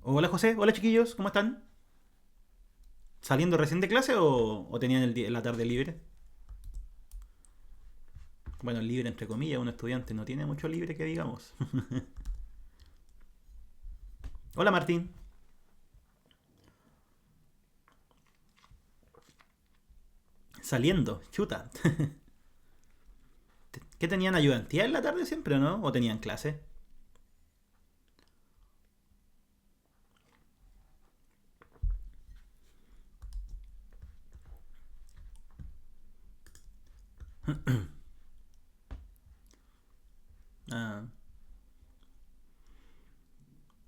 Hola José, hola chiquillos, ¿cómo están? ¿Saliendo recién de clase o tenían la tarde libre? Bueno, libre entre comillas, un estudiante no tiene mucho libre que digamos. Hola Martín, saliendo, chuta. ¿Qué tenían ayudantía en la tarde siempre o no? ¿O tenían clase? Ah.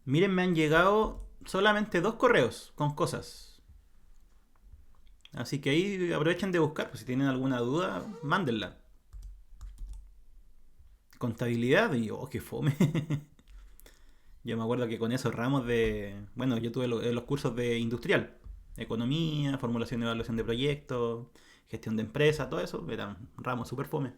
Miren, me han llegado solamente dos correos con cosas. Así que ahí aprovechen de buscar, pues si tienen alguna duda, mándenla. Contabilidad, y oh, qué fome. Yo me acuerdo que con esos ramos de. Bueno, yo tuve los cursos de industrial: economía, formulación y evaluación de proyectos, gestión de empresas, todo eso. Eran ramos super fome.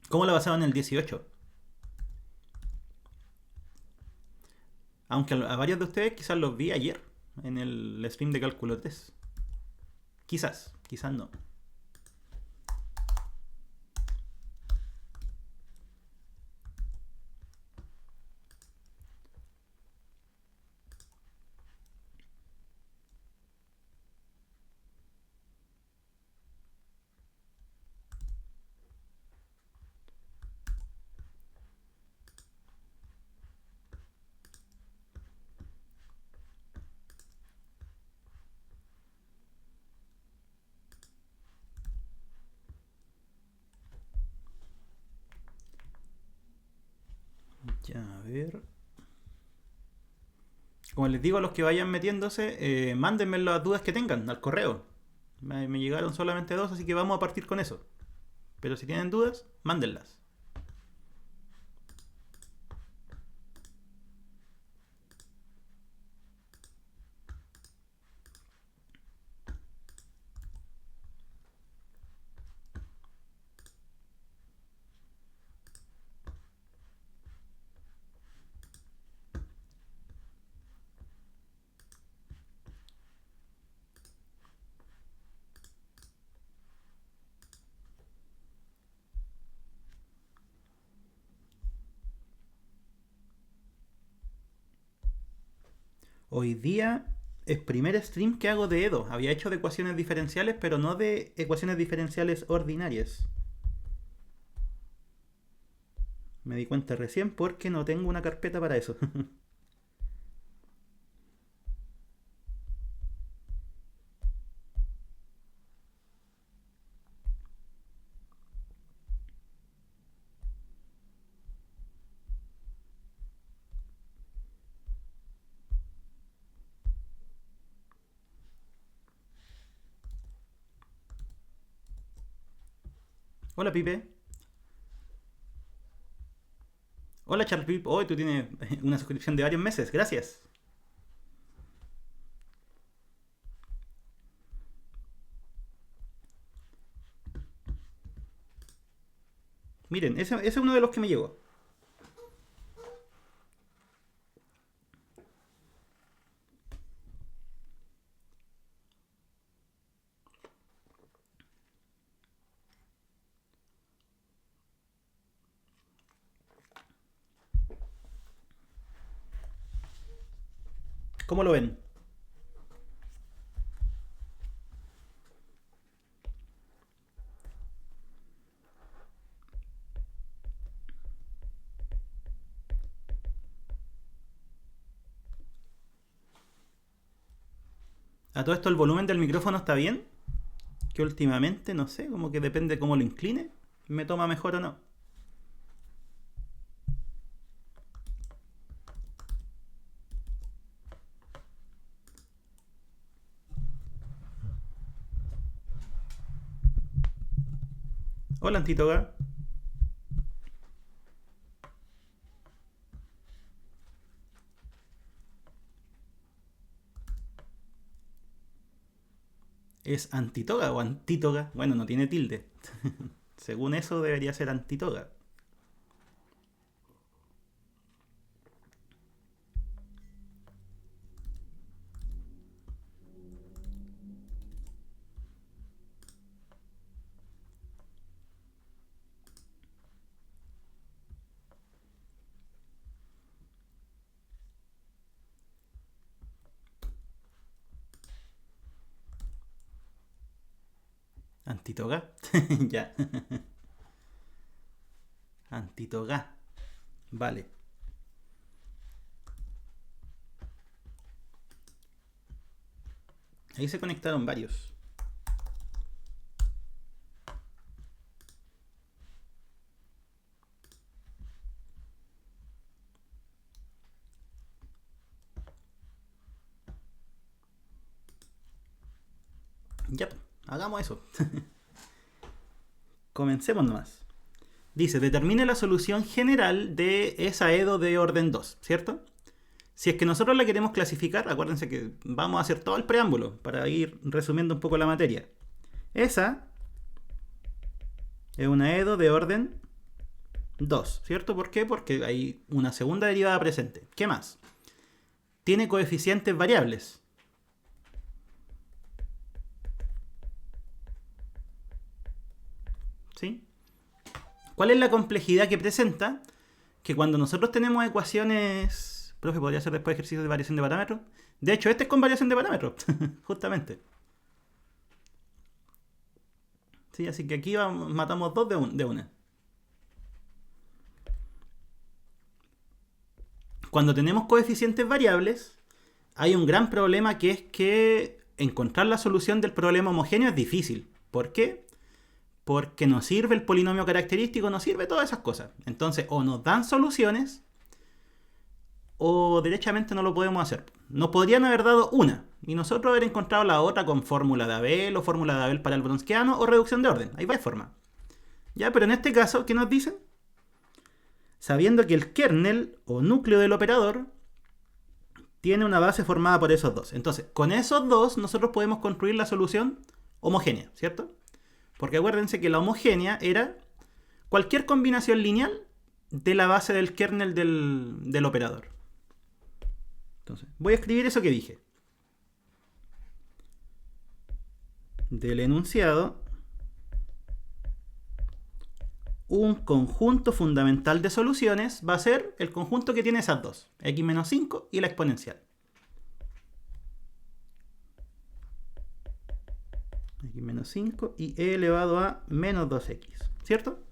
¿Cómo la pasaban en el 18? Aunque a varios de ustedes quizás los vi ayer en el stream de cálculo 3. Quizás, quizás no. Ya, a ver. Como les digo a los que vayan metiéndose, mándenme las dudas que tengan al correo. Me llegaron solamente dos, así que vamos a partir con eso. Pero si tienen dudas, mándenlas. Hoy día es primer stream que hago de Edo. Había hecho de ecuaciones diferenciales, pero no de ecuaciones diferenciales ordinarias. Me di cuenta recién porque no tengo una carpeta para eso. Hola Pipe. Hola Charles Pip. Hoy tú tienes una suscripción de varios meses. Gracias. Miren, ese es uno de los que me llegó. ¿Cómo lo ven? A todo esto el volumen del micrófono está bien. Que últimamente, no sé, como que depende cómo lo incline, me toma mejor o no. Hola Antitoga. ¿Es antítoga o antítoga? Bueno, no tiene tilde. Según eso debería ser antítoga. ¿Antítoga? Ya. Antítoga. Vale. Ahí se conectaron varios. Ya, hagamos eso. Comencemos nomás. Dice, determine la solución general de esa EDO de orden 2, ¿cierto? Si es que nosotros la queremos clasificar, acuérdense que vamos a hacer todo el preámbulo para ir resumiendo un poco la materia. Esa es una EDO de orden 2, ¿cierto? ¿Por qué? Porque hay una segunda derivada presente. ¿Qué más? Tiene coeficientes variables. ¿Sí? ¿Cuál es la complejidad que presenta? Que cuando nosotros tenemos ecuaciones... Profe, ¿podría hacer después ejercicios de variación de parámetros? De hecho, este es con variación de parámetros, justamente. Sí, así que aquí matamos dos de una. Cuando tenemos coeficientes variables, hay un gran problema que es que encontrar la solución del problema homogéneo es difícil. ¿Por qué? Porque no sirve el polinomio característico, no sirve todas esas cosas. Entonces, o nos dan soluciones, o derechamente no lo podemos hacer. Nos podrían haber dado una, y nosotros haber encontrado la otra con fórmula de Abel, o fórmula de Abel para el Wronskiano, o reducción de orden. Hay varias formas. Ya, pero en este caso, ¿qué nos dicen? Sabiendo que el kernel, o núcleo del operador, tiene una base formada por esos dos. Entonces, con esos dos, nosotros podemos construir la solución homogénea, ¿cierto? Porque acuérdense que la homogénea era cualquier combinación lineal de la base del kernel del operador. Entonces, voy a escribir eso que dije. Del enunciado, un conjunto fundamental de soluciones va a ser el conjunto que tiene esas dos, x menos 5 y la exponencial. X menos 5 y e elevado a menos 2x, ¿cierto?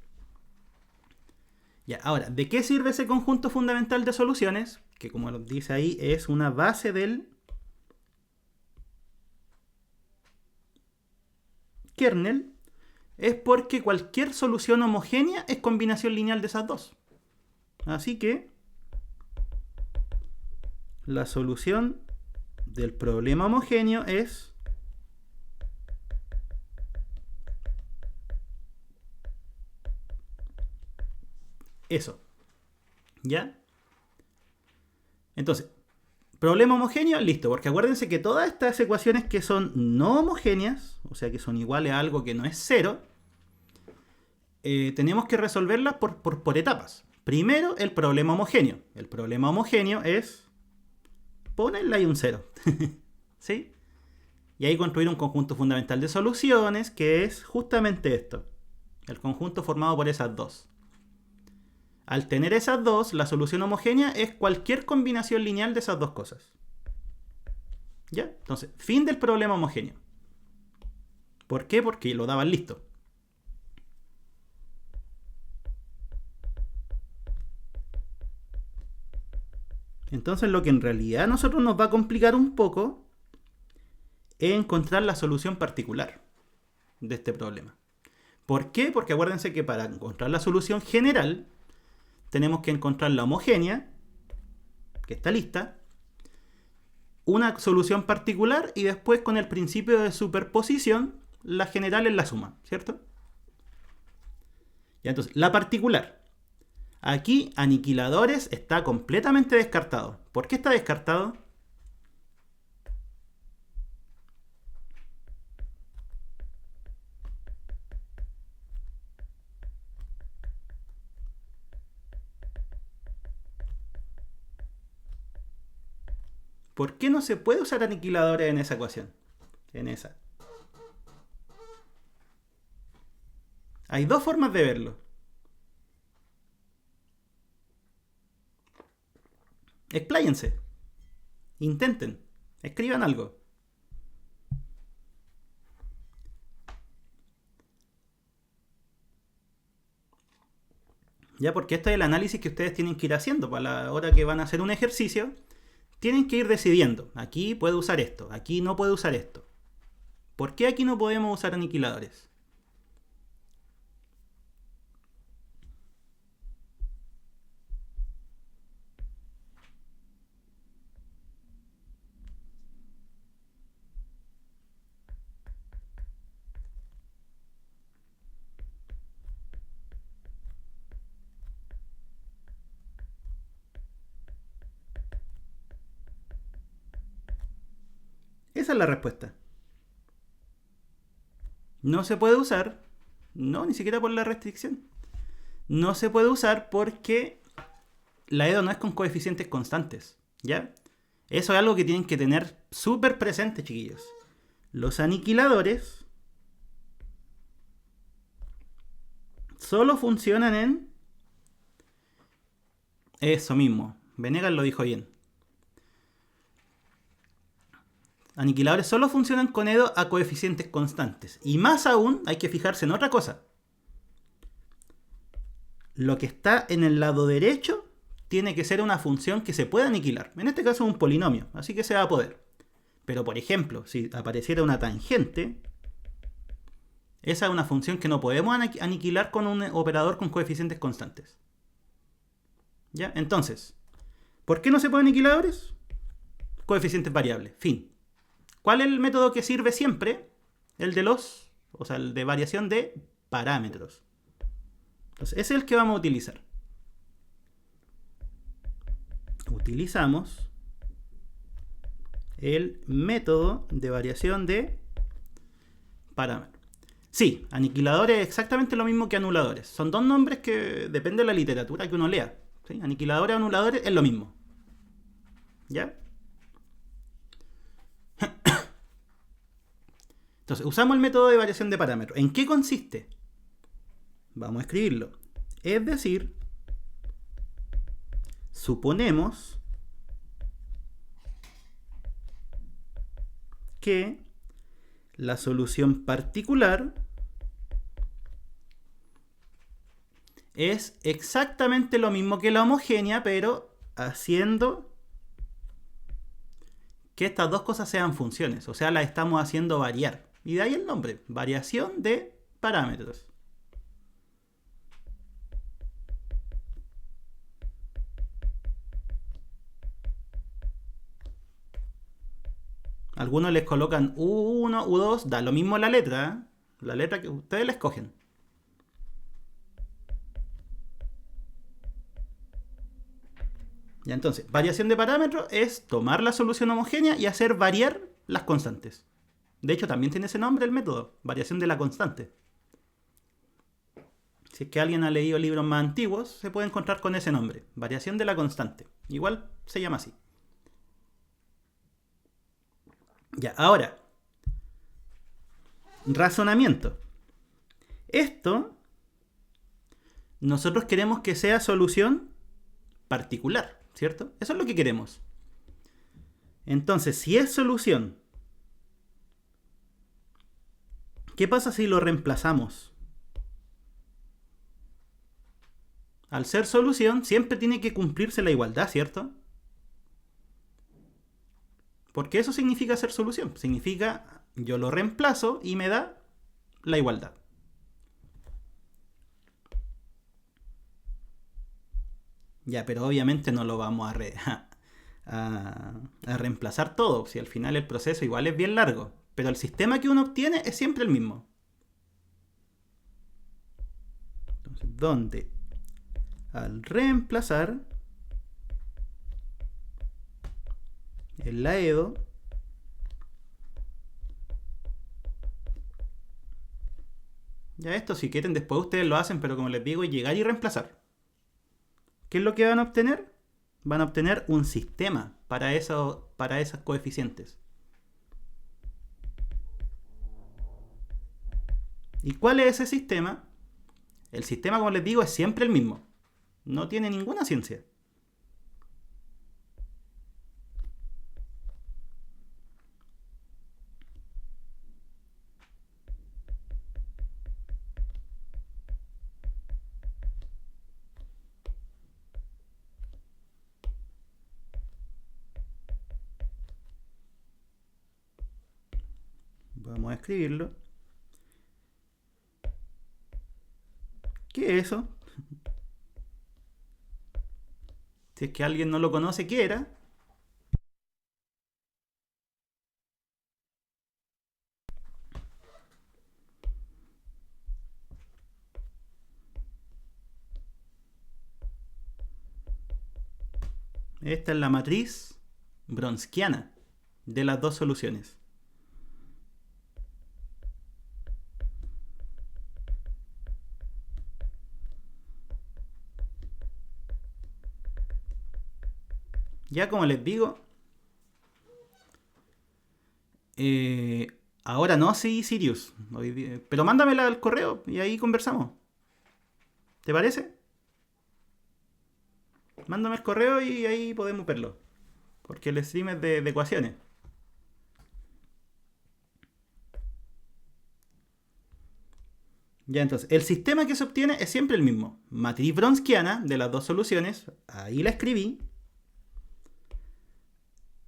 Ya, ahora, ¿de qué sirve ese conjunto fundamental de soluciones? Que como dice ahí, es una base del kernel. Es porque cualquier solución homogénea es combinación lineal de esas dos. Así que la solución del problema homogéneo es eso. ¿Ya? Entonces, problema homogéneo, listo. Porque acuérdense que todas estas ecuaciones que son no homogéneas, o sea que son iguales a algo que no es cero, tenemos que resolverlas por etapas. Primero, el problema homogéneo. El problema homogéneo es ponerle ahí un cero. ¿Sí? Y ahí construir un conjunto fundamental de soluciones, que es justamente esto. El conjunto formado por esas dos. Al tener esas dos, la solución homogénea es cualquier combinación lineal de esas dos cosas. ¿Ya? Entonces, fin del problema homogéneo. ¿Por qué? Porque lo daban listo. Entonces, lo que en realidad a nosotros nos va a complicar un poco es encontrar la solución particular de este problema. ¿Por qué? Porque acuérdense que para encontrar la solución general tenemos que encontrar la homogénea, que está lista, una solución particular y después con el principio de superposición, la general es la suma, ¿cierto? Ya, entonces, la particular. Aquí, aniquiladores está completamente descartado. ¿Por qué está descartado? ¿Por qué no se puede usar aniquiladores en esa ecuación? En esa. Hay dos formas de verlo. Expláyense. Intenten. Escriban algo. Ya, porque este es el análisis que ustedes tienen que ir haciendo. Para la hora que van a hacer un ejercicio, tienen que ir decidiendo. Aquí puedo usar esto, aquí no puedo usar esto. ¿Por qué aquí no podemos usar aniquiladores? Esa es la respuesta. No se puede usar. No, ni siquiera por la restricción. No se puede usar porque la EDO no es con coeficientes constantes. ¿Ya? Eso es algo que tienen que tener súper presente, chiquillos. Los aniquiladores solo funcionan en... Eso mismo. Venegas lo dijo bien. Aniquiladores solo funcionan con EDO a coeficientes constantes. Y más aún, hay que fijarse en otra cosa. Lo que está en el lado derecho tiene que ser una función que se pueda aniquilar. En este caso un polinomio, así que se va a poder. Pero por ejemplo, si apareciera una tangente, esa es una función que no podemos aniquilar con un operador con coeficientes constantes. ¿Ya? Entonces, ¿por qué no se pueden aniquiladores? Coeficientes variables. Fin. ¿Cuál es el método que sirve siempre? El de el de variación de parámetros. Entonces, ese es el que vamos a utilizar. Utilizamos el método de variación de parámetros. Sí, aniquiladores es exactamente lo mismo que anuladores. Son dos nombres que depende de la literatura que uno lea. ¿Sí? Aniquiladores y anuladores es lo mismo. ¿Ya? Entonces, usamos el método de variación de parámetros. ¿En qué consiste? Vamos a escribirlo. Es decir, suponemos que la solución particular es exactamente lo mismo que la homogénea, pero haciendo que estas dos cosas sean funciones. O sea, las estamos haciendo variar. Y de ahí el nombre, variación de parámetros. Algunos les colocan U1, U2, da lo mismo la letra. La letra que ustedes la escogen. Ya, entonces, variación de parámetros es tomar la solución homogénea y hacer variar las constantes. De hecho, también tiene ese nombre el método, variación de la constante. Si es que alguien ha leído libros más antiguos, se puede encontrar con ese nombre, variación de la constante. Igual se llama así. Ya, ahora, razonamiento. Esto, nosotros queremos que sea solución particular, ¿cierto? Eso es lo que queremos. Entonces, si es solución, ¿qué pasa si lo reemplazamos? Al ser solución, siempre tiene que cumplirse la igualdad, ¿cierto? Porque eso significa ser solución. Significa yo lo reemplazo y me da la igualdad. Ya, pero obviamente no lo vamos a reemplazar todo. Si al final el proceso igual es bien largo. Pero el sistema que uno obtiene es siempre el mismo. Entonces, ¿dónde? Al reemplazar en la EDO ya esto si quieren después ustedes lo hacen, pero como les digo, llegar y reemplazar. ¿Qué es lo que van a obtener? van a obtener un sistema para esos coeficientes. ¿Y cuál es ese sistema? El sistema, como les digo, es siempre el mismo. No tiene ninguna ciencia. Vamos a escribirlo. ¿Qué es eso? Si es que alguien no lo conoce, ¿qué era? Esta es la matriz Wronskiana de las dos soluciones. Ya como les digo, ahora no, sí, Sirius. Pero mándamela al correo y ahí conversamos. ¿Te parece? Mándame el correo y ahí podemos verlo. Porque el stream es de ecuaciones. Ya, entonces, el sistema que se obtiene es siempre el mismo. Matriz Wronskiana de las dos soluciones. Ahí la escribí.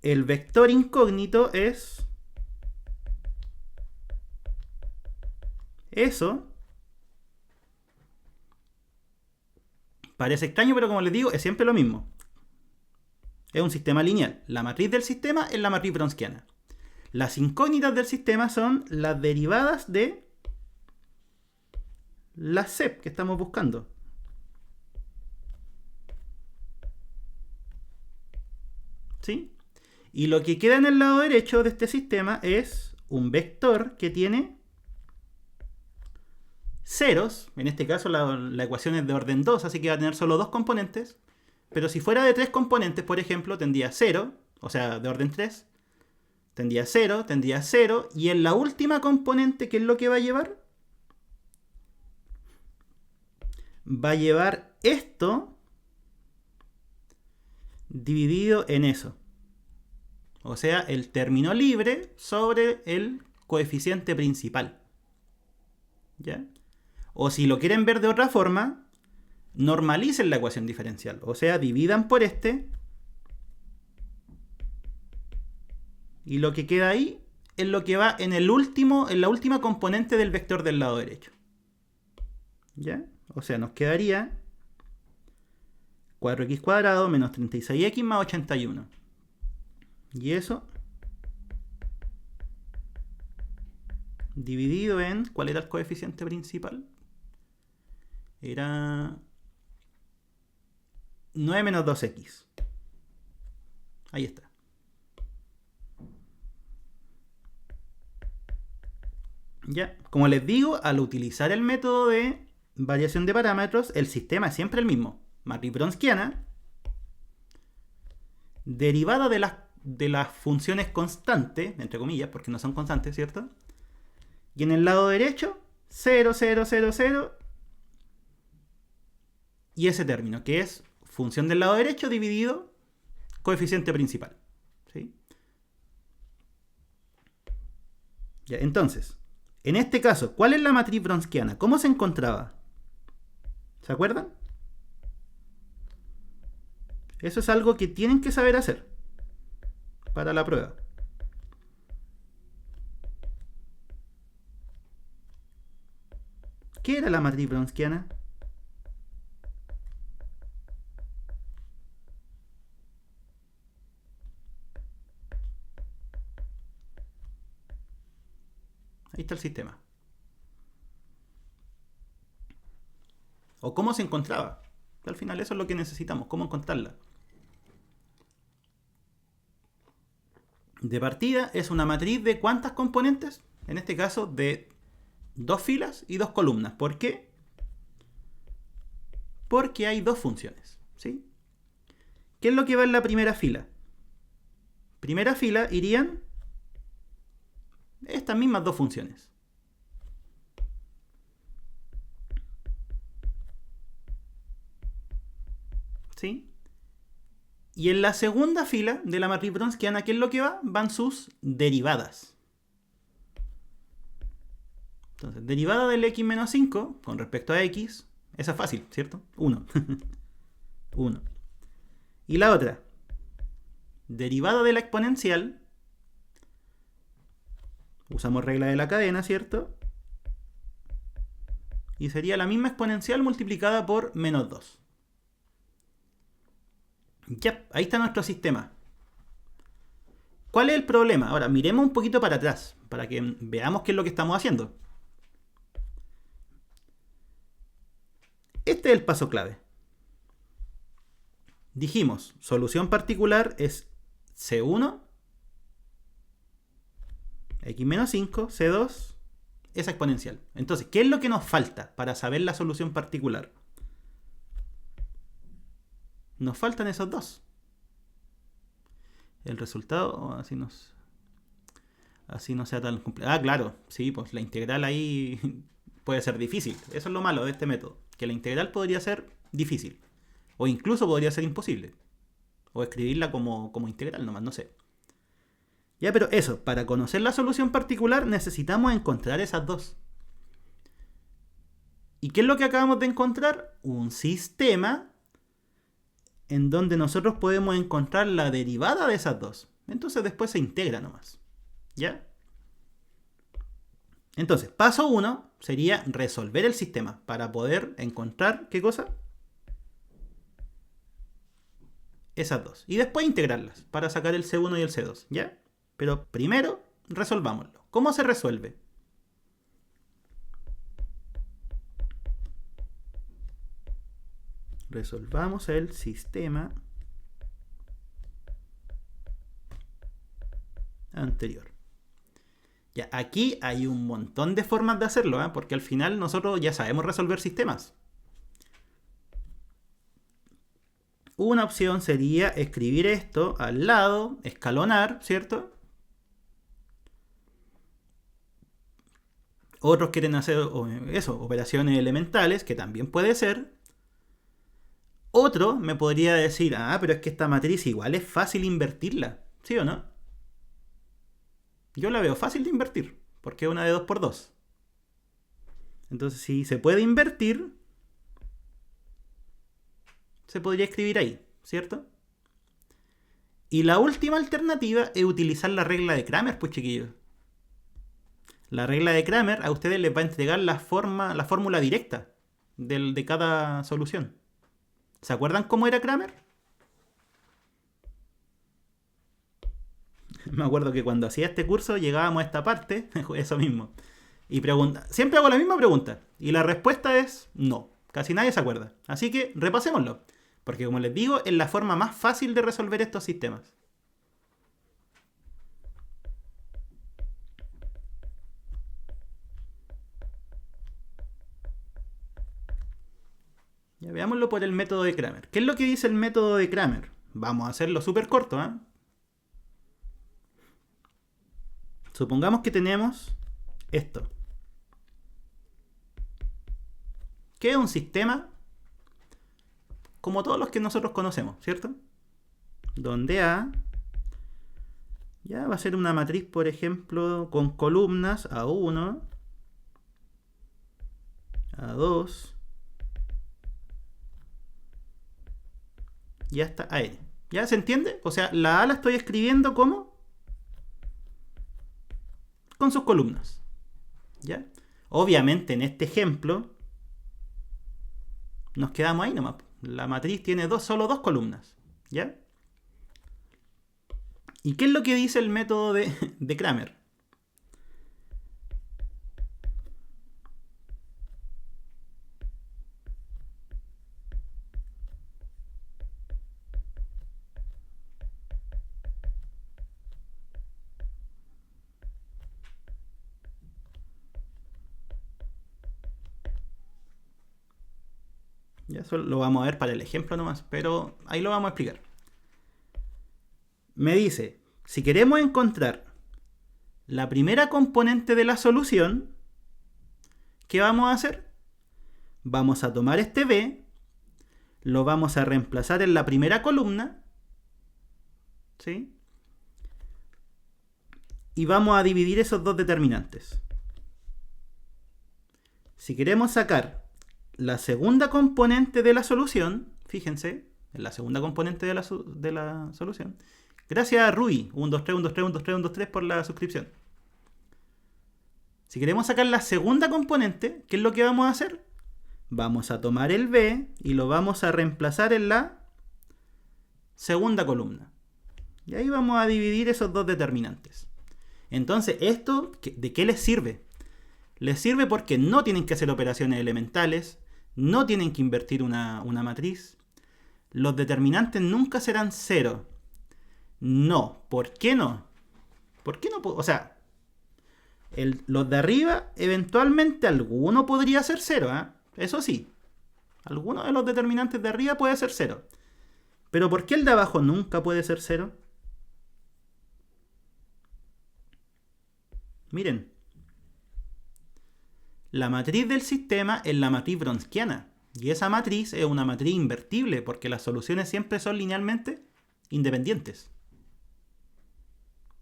El vector incógnito es eso. Parece extraño, pero como les digo, es siempre lo mismo. Es un sistema lineal. La matriz del sistema es la matriz Wronskiana. Las incógnitas del sistema son las derivadas de la CEP que estamos buscando. ¿Sí? Y lo que queda en el lado derecho de este sistema es un vector que tiene ceros. En este caso la ecuación es de orden 2, así que va a tener solo dos componentes. Pero si fuera de tres componentes, por ejemplo, tendría 0, o sea, de orden 3. Tendría 0, y en la última componente, ¿qué es lo que va a llevar? Va a llevar esto dividido en eso. O sea, el término libre sobre el coeficiente principal. ¿Ya? O si lo quieren ver de otra forma, normalicen la ecuación diferencial. O sea, dividan por este. Y lo que queda ahí es lo que va en la última componente del vector del lado derecho. ¿Ya? O sea, nos quedaría 4x cuadrado menos 36x más 81. Y eso dividido en... ¿Cuál era el coeficiente principal? Era 9 menos 2x. Ahí está. Ya, como les digo, al utilizar el método de variación de parámetros, el sistema es siempre el mismo. Matriz Wronskiana, derivada de las funciones constantes, entre comillas, porque no son constantes, ¿cierto? Y en el lado derecho, 0, 0, 0, 0. Y ese término, que es función del lado derecho dividido coeficiente principal. ¿Sí? Ya, entonces, en este caso, ¿cuál es la matriz Wronskiana? ¿Cómo se encontraba? ¿Se acuerdan? Eso es algo que tienen que saber hacer para la prueba. ¿Qué era la matriz Wronskiana? Ahí está el sistema. O cómo se encontraba. Al final eso es lo que necesitamos, cómo encontrarla. De partida es una matriz de ¿cuántas componentes? En este caso de 2 filas y 2 columnas. ¿Por qué? Porque hay dos funciones, ¿sí? ¿Qué es lo que va en la primera fila? Primera fila irían estas mismas dos funciones. ¿Sí? Y en la segunda fila de la matriz Bronsquiana, ¿qué es lo que va? Van sus derivadas. Entonces, derivada del x menos 5 con respecto a x, esa es fácil, ¿cierto? 1. 1. Y la otra, derivada de la exponencial, usamos regla de la cadena, ¿cierto? Y sería la misma exponencial multiplicada por menos 2. Ya, ahí está nuestro sistema. ¿Cuál es el problema? Ahora, miremos un poquito para atrás, para que veamos qué es lo que estamos haciendo. Este es el paso clave. Dijimos, solución particular es C1, x menos 5, C2, esa exponencial. Entonces, ¿qué es lo que nos falta para saber la solución particular? Nos faltan esos dos. El resultado, así no sea tan complejo. Ah, claro, sí, pues la integral ahí puede ser difícil. Eso es lo malo de este método, que la integral podría ser difícil. O incluso podría ser imposible. O escribirla como integral nomás, no sé. Ya, pero eso, para conocer la solución particular necesitamos encontrar esas dos. ¿Y qué es lo que acabamos de encontrar? Un sistema en donde nosotros podemos encontrar la derivada de esas dos. Entonces después se integra nomás. ¿Ya? Entonces, paso 1 sería resolver el sistema para poder encontrar, ¿qué cosa? Esas dos. Y después integrarlas para sacar el C1 y el C2. ¿Ya? Pero primero resolvámoslo. ¿Cómo se resuelve? Resolvamos el sistema anterior. Ya, aquí hay un montón de formas de hacerlo, ¿eh? Porque al final nosotros ya sabemos resolver sistemas. Una opción sería escribir esto al lado, escalonar, ¿cierto? Otros quieren hacer eso, operaciones elementales, que también puede ser. Otro me podría decir, pero es que esta matriz igual es fácil invertirla, ¿sí o no? Yo la veo fácil de invertir, porque es una de 2 por 2. Entonces, si se puede invertir, se podría escribir ahí, ¿cierto? Y la última alternativa es utilizar la regla de Cramer, pues chiquillos. La regla de Cramer a ustedes les va a entregar la fórmula directa de cada solución. ¿Se acuerdan cómo era Cramer? Me acuerdo que cuando hacía este curso llegábamos a esta parte, eso mismo, y siempre hago la misma pregunta, y la respuesta es no. Casi nadie se acuerda. Así que repasémoslo, porque como les digo, es la forma más fácil de resolver estos sistemas. Ya veámoslo por el método de Cramer. ¿Qué es lo que dice el método de Cramer? Vamos a hacerlo súper corto, ¿eh? Supongamos que tenemos esto, que es un sistema como todos los que nosotros conocemos, ¿cierto? Donde A ya va a ser una matriz, por ejemplo, con columnas A1, A2 y hasta AN. ¿Ya se entiende? O sea, la A la estoy escribiendo como con sus columnas. ¿Ya? Obviamente en este ejemplo nos quedamos ahí nomás. La matriz tiene solo dos columnas. ¿Ya? ¿Y qué es lo que dice el método de Cramer? Ya eso lo vamos a ver para el ejemplo nomás, pero ahí lo vamos a explicar. me dice, si queremos encontrar la primera componente de la solución, ¿qué vamos a hacer? Vamos a tomar este b, lo vamos a reemplazar en la primera columna, ¿sí? Y vamos a dividir esos dos determinantes. Si queremos sacar la segunda componente de la solución, fíjense, en la segunda componente de la solución. Gracias a Rui, 123, por la suscripción. Si queremos sacar la segunda componente, ¿qué es lo que vamos a hacer? Vamos a tomar el b y lo vamos a reemplazar en la segunda columna. Y ahí vamos a dividir esos dos determinantes. Entonces, ¿esto de qué les sirve? Les sirve porque no tienen que hacer operaciones elementales, no tienen que invertir una matriz. Los determinantes nunca serán cero. No. ¿Por qué no? ¿Por qué no? O sea, los de arriba, eventualmente alguno podría ser cero, ¿eh? Eso sí. Alguno de los determinantes de arriba puede ser cero. Pero ¿por qué el de abajo nunca puede ser cero? Miren. La matriz del sistema es la matriz wronskiana. Y esa matriz es una matriz invertible porque las soluciones siempre son linealmente independientes.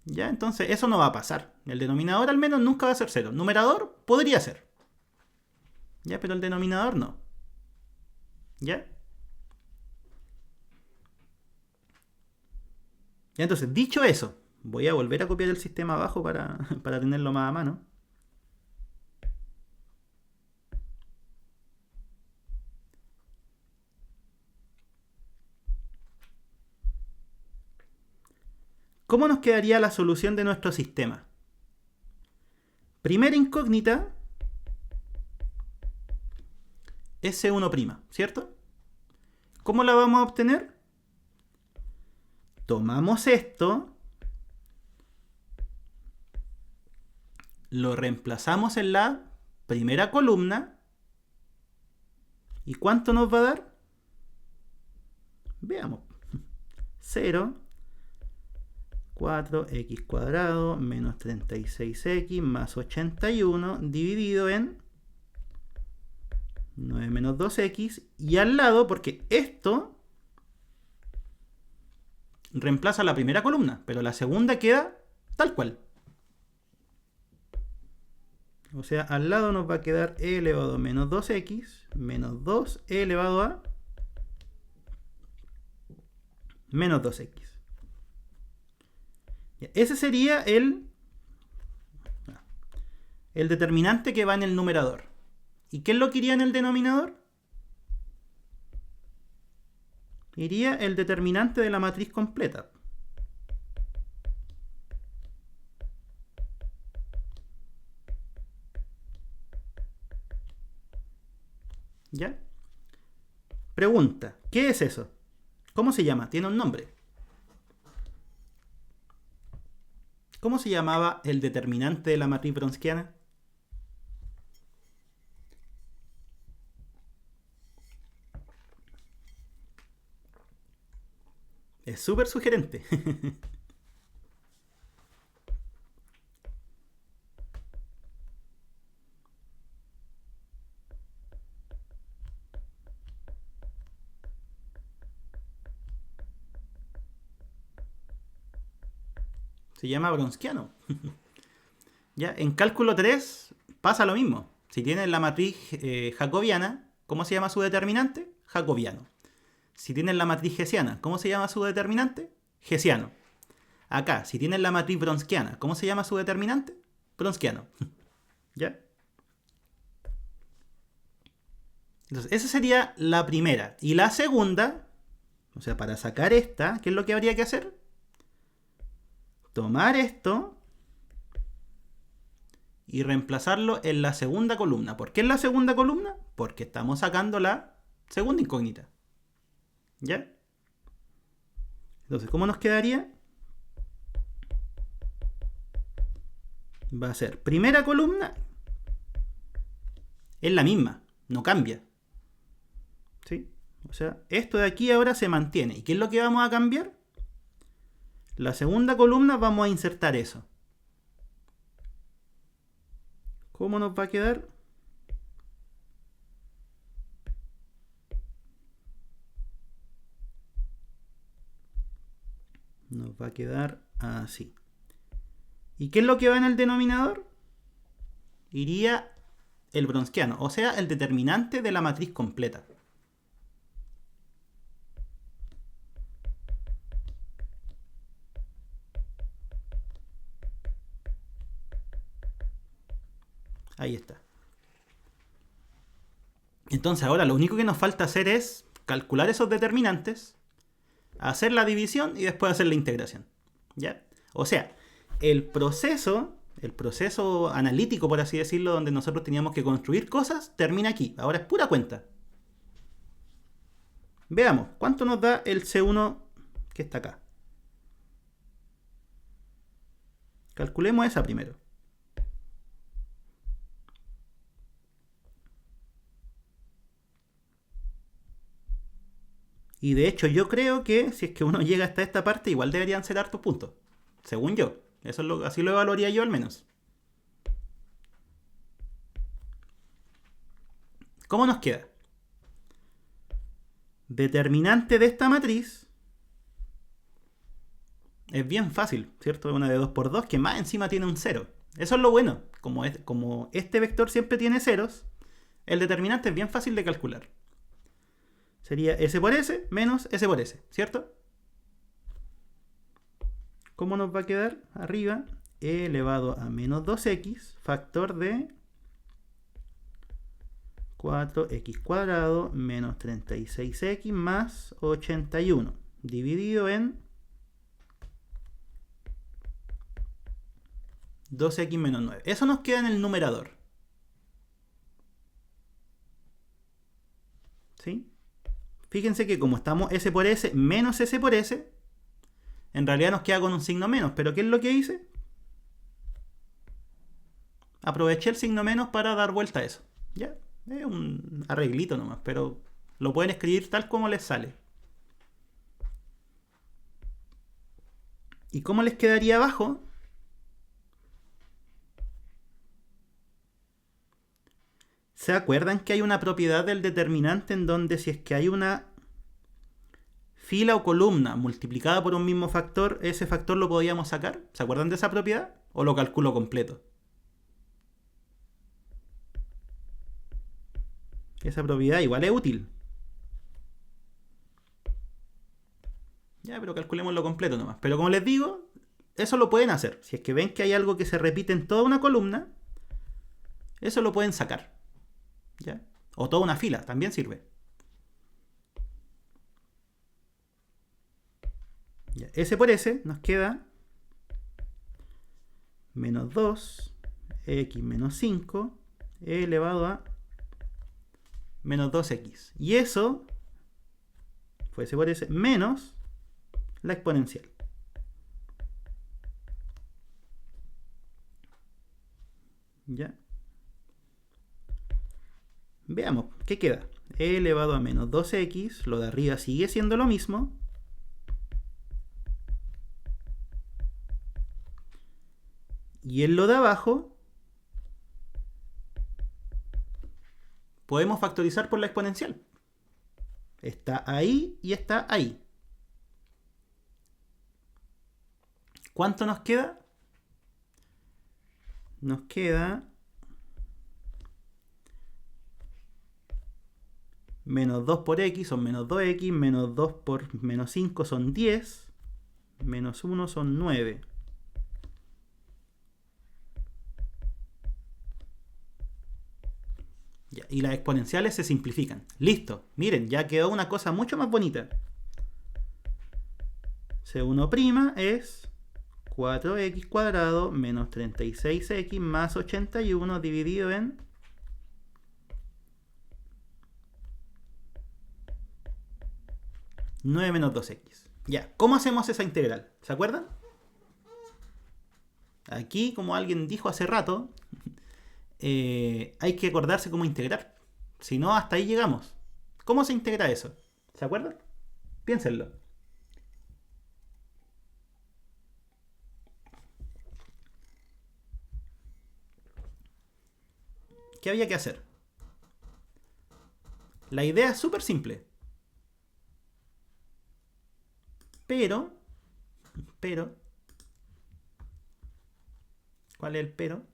¿Ya? Entonces eso no va a pasar. El denominador al menos nunca va a ser cero. Numerador podría ser. ¿Ya? Pero el denominador no. ¿Ya? Ya, entonces, dicho eso, voy a volver a copiar el sistema abajo para tenerlo más a mano. ¿Cómo nos quedaría la solución de nuestro sistema? Primera incógnita, S1', ¿cierto? ¿Cómo la vamos a obtener? Tomamos esto, lo reemplazamos en la primera columna, ¿y cuánto nos va a dar? Veamos. 0, 4x cuadrado menos 36x más 81 dividido en 9 menos 2x, y al lado, porque esto reemplaza la primera columna, pero la segunda queda tal cual. O sea, al lado nos va a quedar e elevado a menos 2x menos 2e elevado a menos 2x. Ese sería el determinante que va en el numerador. ¿Y qué es lo que iría en el denominador? Iría el determinante de la matriz completa. ¿Ya? Pregunta, ¿qué es eso? ¿Cómo se llama? Tiene un nombre. ¿Cómo se llamaba el determinante de la matriz wronskiana? Es súper sugerente. Se llama wronskiano. Ya, en cálculo 3 pasa lo mismo. Si tienes la matriz jacobiana, ¿cómo se llama su determinante? Jacobiano. Si tienes la matriz hessiana, ¿cómo se llama su determinante? Hessiano. Acá, si tienes la matriz wronskiana, ¿cómo se llama su determinante? Wronskiano. ¿Ya? Entonces, esa sería la primera. Y la segunda, o sea, para sacar esta, ¿qué es lo que habría que hacer? Tomar esto y reemplazarlo en la segunda columna. ¿Por qué en la segunda columna? Porque estamos sacando la segunda incógnita. ¿Ya? Entonces, ¿cómo nos quedaría? Va a ser primera columna. Es la misma, no cambia. ¿Sí? O sea, esto de aquí ahora se mantiene. ¿Y qué es lo que vamos a cambiar? La segunda columna vamos a insertar eso. ¿Cómo nos va a quedar? Nos va a quedar así. ¿Y qué es lo que va en el denominador? Iría el Wronskiano, o sea, el determinante de la matriz completa. Ahí está. Entonces ahora lo único que nos falta hacer es calcular esos determinantes, hacer la división y después hacer la integración. ¿Ya? O sea, el proceso analítico, por así decirlo, donde nosotros teníamos que construir cosas, termina aquí. Ahora es pura cuenta. Veamos, ¿cuánto nos da el C1 que está acá? Calculemos esa primero. Y de hecho yo creo que si es que uno llega hasta esta parte, igual deberían ser hartos puntos. Según yo. Eso es así lo evaluaría yo al menos. ¿Cómo nos queda? Determinante de esta matriz es bien fácil, ¿cierto? Es una de 2 por 2 que más encima tiene un 0. Eso es lo bueno. Como este vector siempre tiene ceros, el determinante es bien fácil de calcular. Sería S por S menos S por S, ¿cierto? ¿Cómo nos va a quedar? Arriba, e elevado a menos 2x, factor de 4x cuadrado menos 36x más 81, dividido en 2x menos 9. Eso nos queda en el numerador. ¿Sí? Fíjense que como estamos S por S menos S por S, en realidad nos queda con un signo menos. ¿Pero qué es lo que hice? Aproveché el signo menos para dar vuelta a eso. Ya, es un arreglito nomás, pero lo pueden escribir tal como les sale. ¿Y cómo les quedaría abajo? ¿Se acuerdan que hay una propiedad del determinante en donde si es que hay una fila o columna multiplicada por un mismo factor, ese factor lo podíamos sacar? ¿Se acuerdan de esa propiedad? ¿O lo calculo completo? Esa propiedad igual es útil. Ya, pero calculémoslo completo nomás. Pero como les digo, eso lo pueden hacer. Si es que ven que hay algo que se repite en toda una columna, eso lo pueden sacar. ¿Ya? O toda una fila, también sirve. Ya, S por S nos queda menos 2, x menos 5, e elevado a menos 2x. Y eso fue S por S menos la exponencial. ¿Ya? Veamos, ¿qué queda? E elevado a menos 2x, lo de arriba sigue siendo lo mismo. Y en lo de abajo podemos factorizar por la exponencial. Está ahí y está ahí. ¿Cuánto nos queda? Nos queda menos 2 por x son menos 2x, menos 2 por menos 5 son 10, menos 1 son 9. Ya, y las exponenciales se simplifican. Listo, miren, ya quedó una cosa mucho más bonita. C1' es 4x cuadrado menos 36x más 81 dividido en 9 menos 2x. Ya, ¿cómo hacemos esa integral? ¿Se acuerdan? Aquí, como alguien dijo hace rato, hay que acordarse cómo integrar. Si no, hasta ahí llegamos. ¿Cómo se integra eso? ¿Se acuerdan? Piénsenlo. ¿qué había que hacer? La idea es súper simple. Pero, ¿cuál es el pero?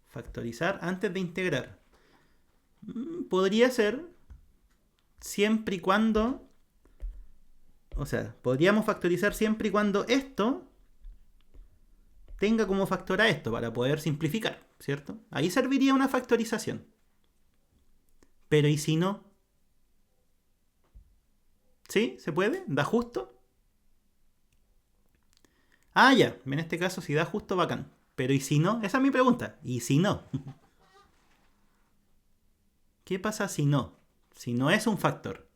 Factorizar antes de integrar. Podría ser siempre y cuando... O sea, podríamos factorizar siempre y cuando esto tenga como factor a esto para poder simplificar, ¿cierto? Ahí serviría una factorización. Pero ¿y si no? ¿Sí? ¿Se puede? ¿Da justo? Ah, ya. En este caso, si da justo, bacán. Pero ¿y si no? Esa es mi pregunta. ¿Y si no? ¿Qué pasa si no? Si no es un factor.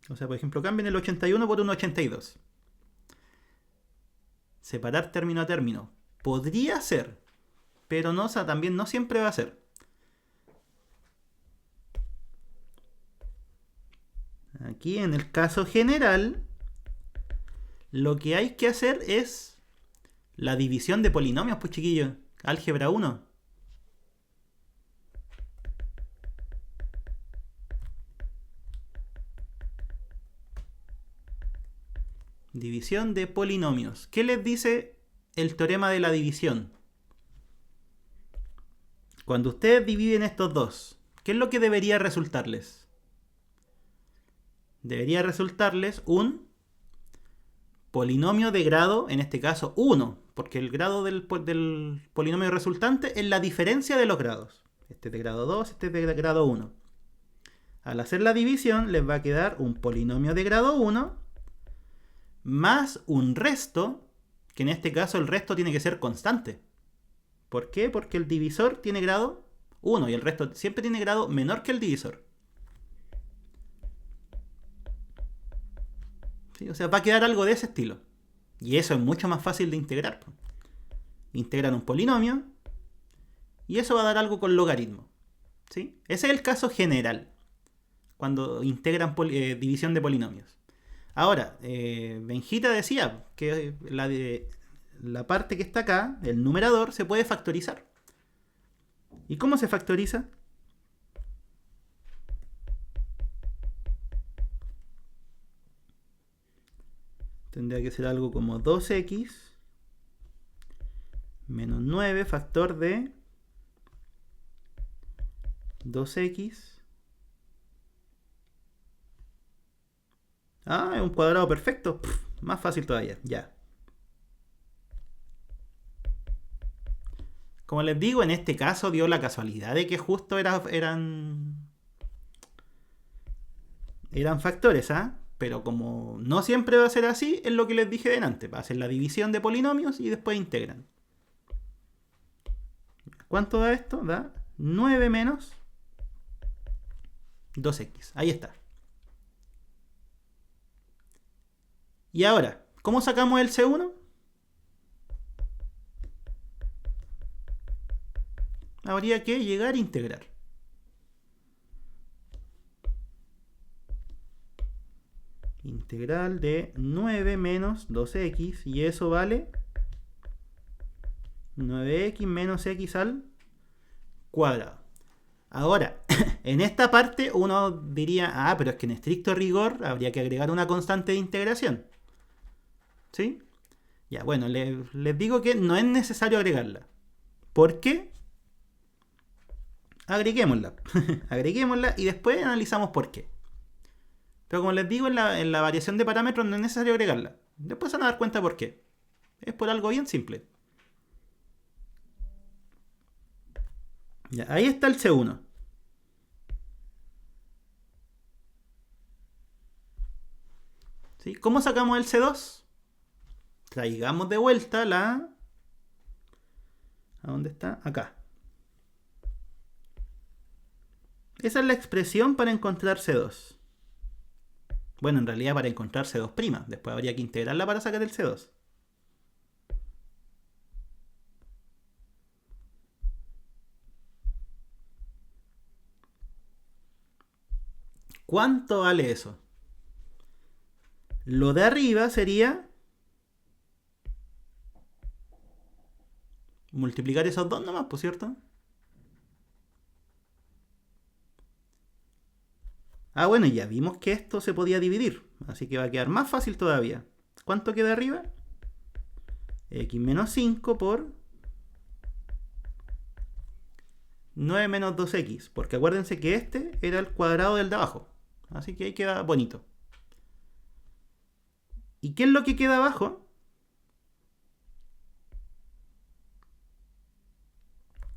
O sea, por ejemplo, cambien el 81 por un 82. Separar término a término. Podría ser. Pero no, o sea, también no siempre va a ser. Aquí en el caso general, lo que hay que hacer es la división de polinomios, pues chiquillos. Álgebra 1. División de polinomios. ¿Qué les dice el teorema de la división? Cuando ustedes dividen estos dos, ¿qué es lo que debería resultarles? Debería resultarles un polinomio de grado, en este caso 1, porque el grado del polinomio resultante es la diferencia de los grados. Este es de grado 2, este es de grado 1. Al hacer la división les va a quedar un polinomio de grado 1 más un resto, que en este caso el resto tiene que ser constante. ¿Por qué? Porque el divisor tiene grado 1 y el resto siempre tiene grado menor que el divisor. ¿Sí? O sea, va a quedar algo de ese estilo. Y eso es mucho más fácil de integrar. Integran un polinomio y eso va a dar algo con logaritmo. ¿Sí? Ese es el caso general, cuando integran división de polinomios. Ahora, Benjita decía que la parte que está acá, el numerador, se puede factorizar. ¿Y cómo se factoriza? Tendría que ser algo como 2x menos 9 factor de 2x. Ah, es un cuadrado perfecto. Más fácil todavía. Ya. Como les digo, en este caso dio la casualidad de que justo eran factores, ¿ah? Pero como no siempre va a ser así, es lo que les dije delante. Va a ser la división de polinomios y después integran. ¿Cuánto da esto? Da 9 menos 2x. Ahí está. Y ahora, ¿cómo sacamos el C1? Habría que llegar a integrar. Integral de 9 menos 2x. Y eso vale 9x menos x al cuadrado. Ahora, en esta parte uno diría, pero es que en estricto rigor habría que agregar una constante de integración. ¿Sí? Ya, bueno, les digo que no es necesario agregarla. ¿Por qué? Agreguémosla. Agreguémosla y después analizamos por qué. Pero como les digo, en la variación de parámetros no es necesario agregarla. Después se van a dar cuenta por qué. Es por algo bien simple. Ya, ahí está el C1. ¿Sí? ¿Cómo sacamos el C2? Traigamos de vuelta la... ¿A dónde está? Acá. Esa es la expresión para encontrar C2. Bueno, en realidad para encontrar C2'. Después habría que integrarla para sacar el C2. ¿Cuánto vale eso? Lo de arriba sería Multiplicar esos dos nomás, por cierto. Ah, bueno, ya vimos que esto se podía dividir. Así que va a quedar más fácil todavía. ¿Cuánto queda arriba? X menos 5 por 9 menos 2x. Porque acuérdense que este era el cuadrado del de abajo. Así que ahí queda bonito. ¿Y qué es lo que queda abajo?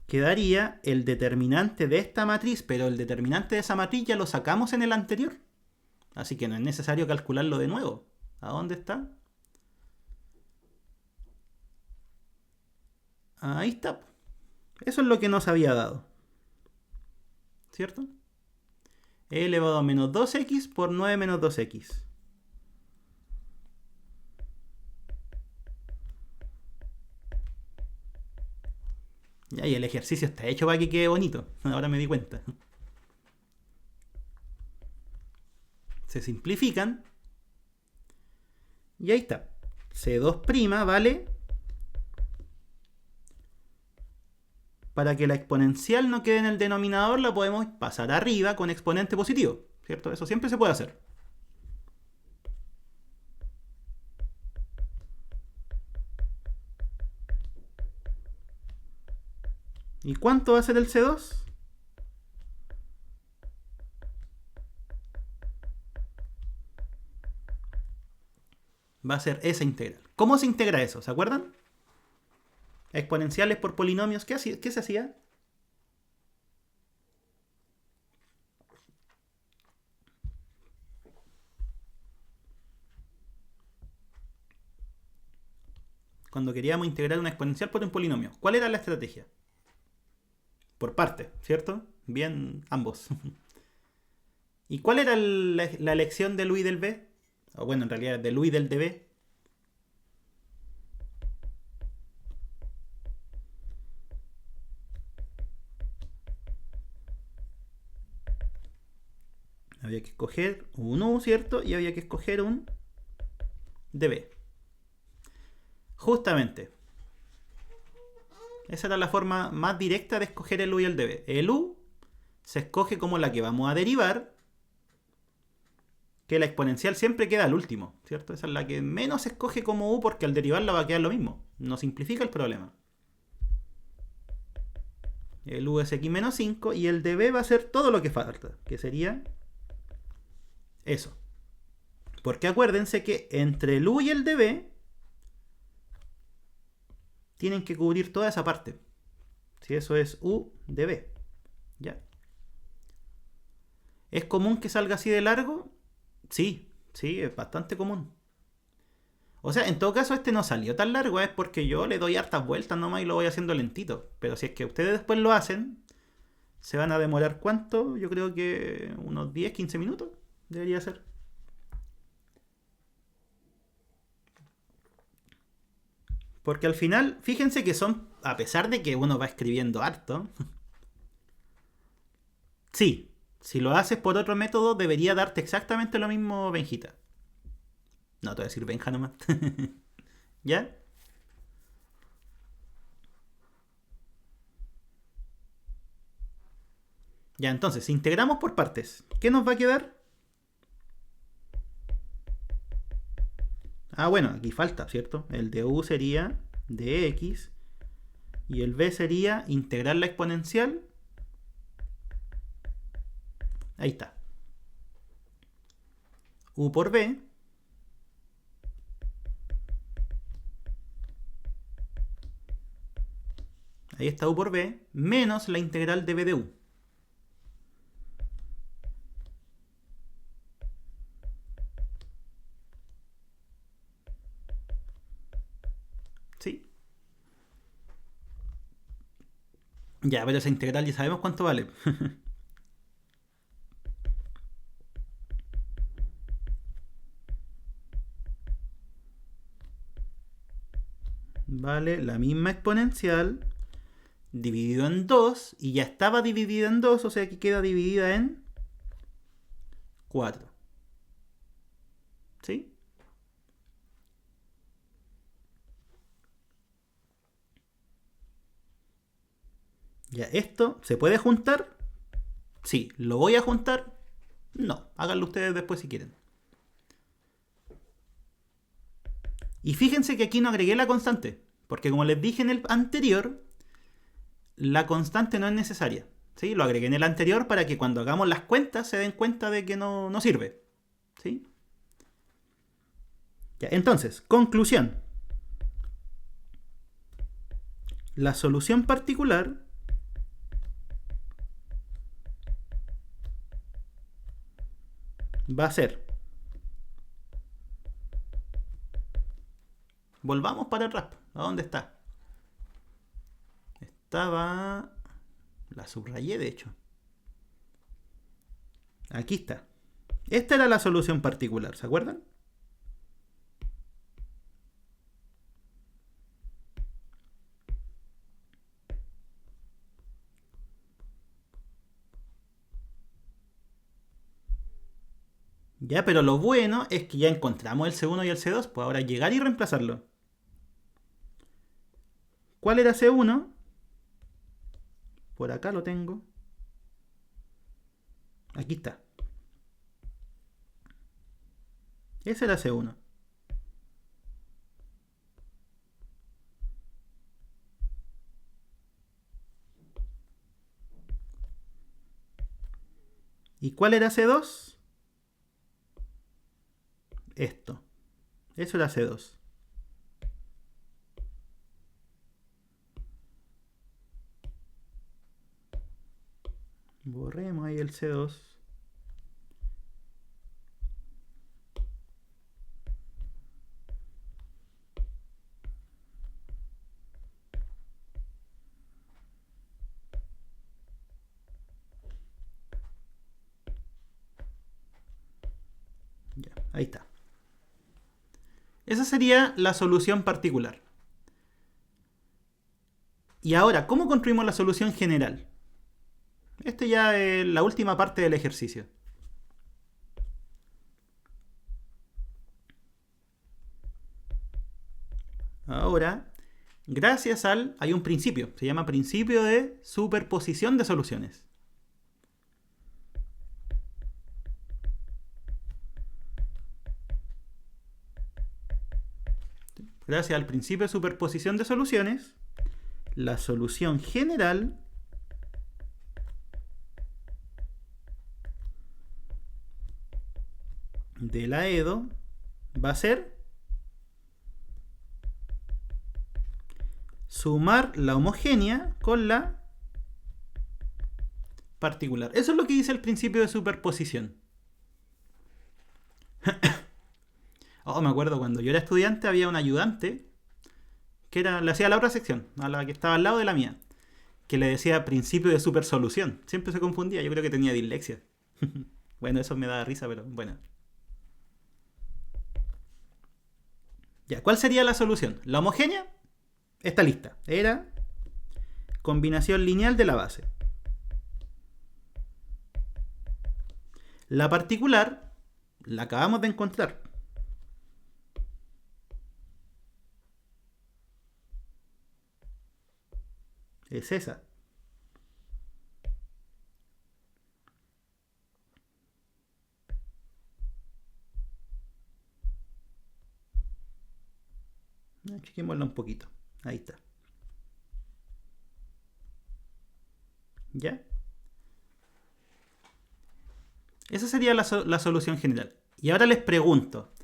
Quedaría el determinante de esta matriz, pero el determinante de esa matriz ya lo sacamos en el anterior. Así que no es necesario calcularlo de nuevo. ¿A dónde está? Ahí está. Eso es lo que nos había dado. ¿Cierto? E elevado a menos 2x por 9 menos 2x. Ya, y el ejercicio está hecho para que quede bonito. Ahora me di cuenta. Se simplifican. Y ahí está. C2' vale. Para que la exponencial no quede en el denominador, la podemos pasar arriba con exponente positivo. ¿Cierto? Eso siempre se puede hacer. ¿Y cuánto va a ser el C2? Va a ser esa integral. ¿Cómo se integra eso? ¿Se acuerdan? Exponenciales por polinomios. ¿Qué se hacía? Cuando queríamos integrar una exponencial por un polinomio. ¿Cuál era la estrategia? Por parte, ¿cierto? Bien, ambos. ¿Y cuál era la elección del u y del b? O bueno, en realidad del u y del db. Había que escoger un u, ¿cierto? Y había que escoger un db. Justamente. Esa era la forma más directa de escoger el u y el db. El u se escoge como la que vamos a derivar, que la exponencial siempre queda al último, ¿cierto? Esa es la que menos se escoge como u porque al derivarla va a quedar lo mismo. No simplifica el problema. El u es x menos 5 y el db va a ser todo lo que falta, que sería eso. Porque acuérdense que entre el u y el db tienen que cubrir toda esa parte. Si eso es u db. ¿Ya? ¿Es común que salga así de largo? Sí, sí, es bastante común. O sea, en todo caso este no salió tan largo, es porque yo le doy hartas vueltas nomás y lo voy haciendo lentito. Pero si es que ustedes después lo hacen, se van a demorar ¿cuánto? Yo creo que unos 10, 15 minutos debería ser. Porque al final, fíjense que son, a pesar de que uno va escribiendo harto, sí, si lo haces por otro método debería darte exactamente lo mismo, Benjita. No, te voy a decir Benja nomás. ¿Ya? Ya, entonces, si integramos por partes, ¿qué nos va a quedar? Ah, bueno, aquí falta, ¿cierto? El de u sería dx y el b sería integrar la exponencial. Ahí está. U por b. Ahí está u por b menos la integral de b de u. ¿Sí? Ya, pero esa integral ya sabemos cuánto vale. Vale la misma exponencial dividido en 2 y ya estaba dividida en 2, o sea que queda dividida en 4. ¿Sí? Ya, ¿esto se puede juntar? Sí. ¿Lo voy a juntar? No. Háganlo ustedes después si quieren. Y fíjense que aquí no agregué la constante. Porque como les dije en el anterior, la constante no es necesaria. ¿Sí? Lo agregué en el anterior para que cuando hagamos las cuentas se den cuenta de que no sirve. ¿Sí? Ya, entonces, conclusión. La solución particular va a ser... Volvamos para atrás. ¿A dónde está? Estaba... La subrayé, de hecho. Aquí está. Esta era la solución particular, ¿se acuerdan? Ya, pero lo bueno es que ya encontramos el C1 y el C2, pues ahora llegar y reemplazarlo. ¿Cuál era C1? Por acá lo tengo. Aquí está. Ese era C1. ¿Y cuál era C2? Esto. Eso era C2. Borremos ahí el C2. Ya, ahí está. Esa sería la solución particular. Y ahora, ¿cómo construimos la solución general? Esta ya es la última parte del ejercicio. Ahora, gracias al... Hay un principio, se llama principio de superposición de soluciones. Gracias al principio de superposición de soluciones, la solución general de la EDO va a ser sumar la homogénea con la particular. Eso es lo que dice el principio de superposición. Oh, me acuerdo cuando yo era estudiante había un ayudante que le hacía la otra sección, a la que estaba al lado de la mía, que le decía principio de supersolución. Siempre se confundía, yo creo que tenía dislexia. Bueno, eso me da risa, pero bueno. Ya, ¿cuál sería la solución? La homogénea, esta lista, era combinación lineal de la base. La particular, la acabamos de encontrar. Es esa. Chequémosla un poquito. Ahí está. ¿Ya? Esa sería la solución general. Y ahora les pregunto,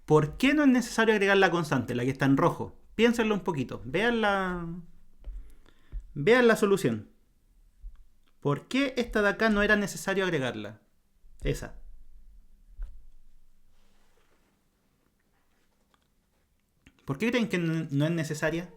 ¿por qué no es necesario agregar la constante, la que está en rojo? Piénsenlo un poquito. Vean la solución. ¿Por qué esta de acá no era necesario agregarla? Esa. ¿Por qué creen que no es necesaria?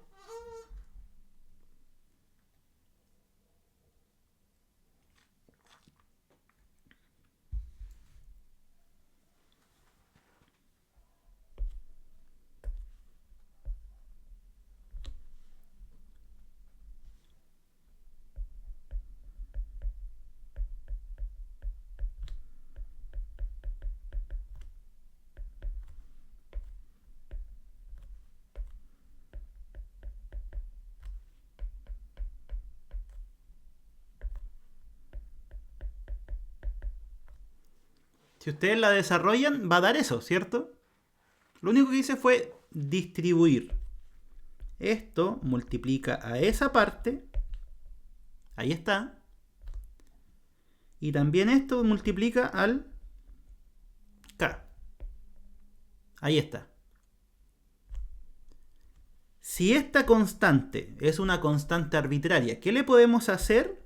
Si ustedes la desarrollan, va a dar eso, ¿cierto? Lo único que hice fue distribuir. Esto multiplica a esa parte. Ahí está. Y también esto multiplica al K. Ahí está. Si esta constante es una constante arbitraria, ¿qué le podemos hacer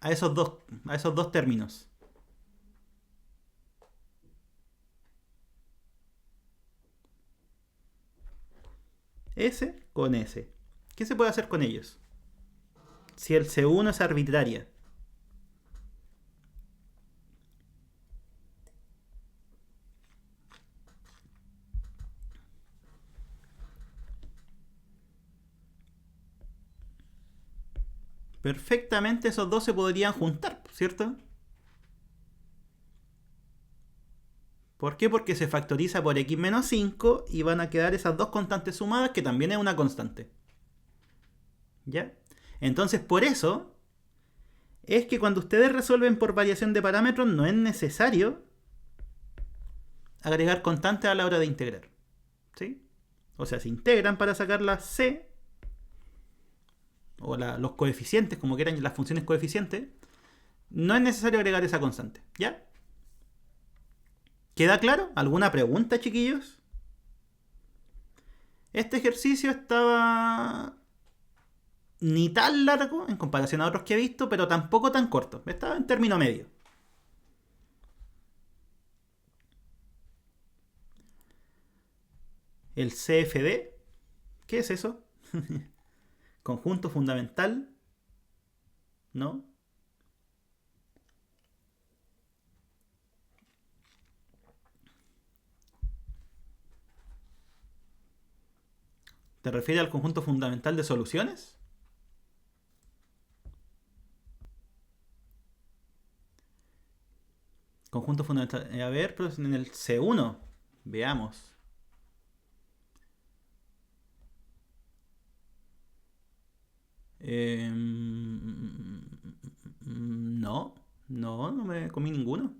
a esos dos términos? S con S. ¿Qué se puede hacer con ellos? Si el C1 es arbitraria. Perfectamente esos dos se podrían juntar, ¿cierto? ¿Por qué? Porque se factoriza por x menos 5 y van a quedar esas dos constantes sumadas, que también es una constante. ¿Ya? Entonces, por eso es que cuando ustedes resuelven por variación de parámetros no es necesario agregar constantes a la hora de integrar. ¿Sí? O sea, se integran para sacar la c o los coeficientes, como quieran, las funciones coeficientes. No es necesario agregar esa constante. ¿Ya? ¿Queda claro? ¿Alguna pregunta, chiquillos? Este ejercicio estaba ni tan largo en comparación a otros que he visto, pero tampoco tan corto. Estaba en término medio. El CFD, ¿qué es eso? Conjunto fundamental, ¿no? ¿Te refieres al conjunto fundamental de soluciones? Conjunto fundamental. A ver, pero en el C1. Veamos. No me comí ninguno.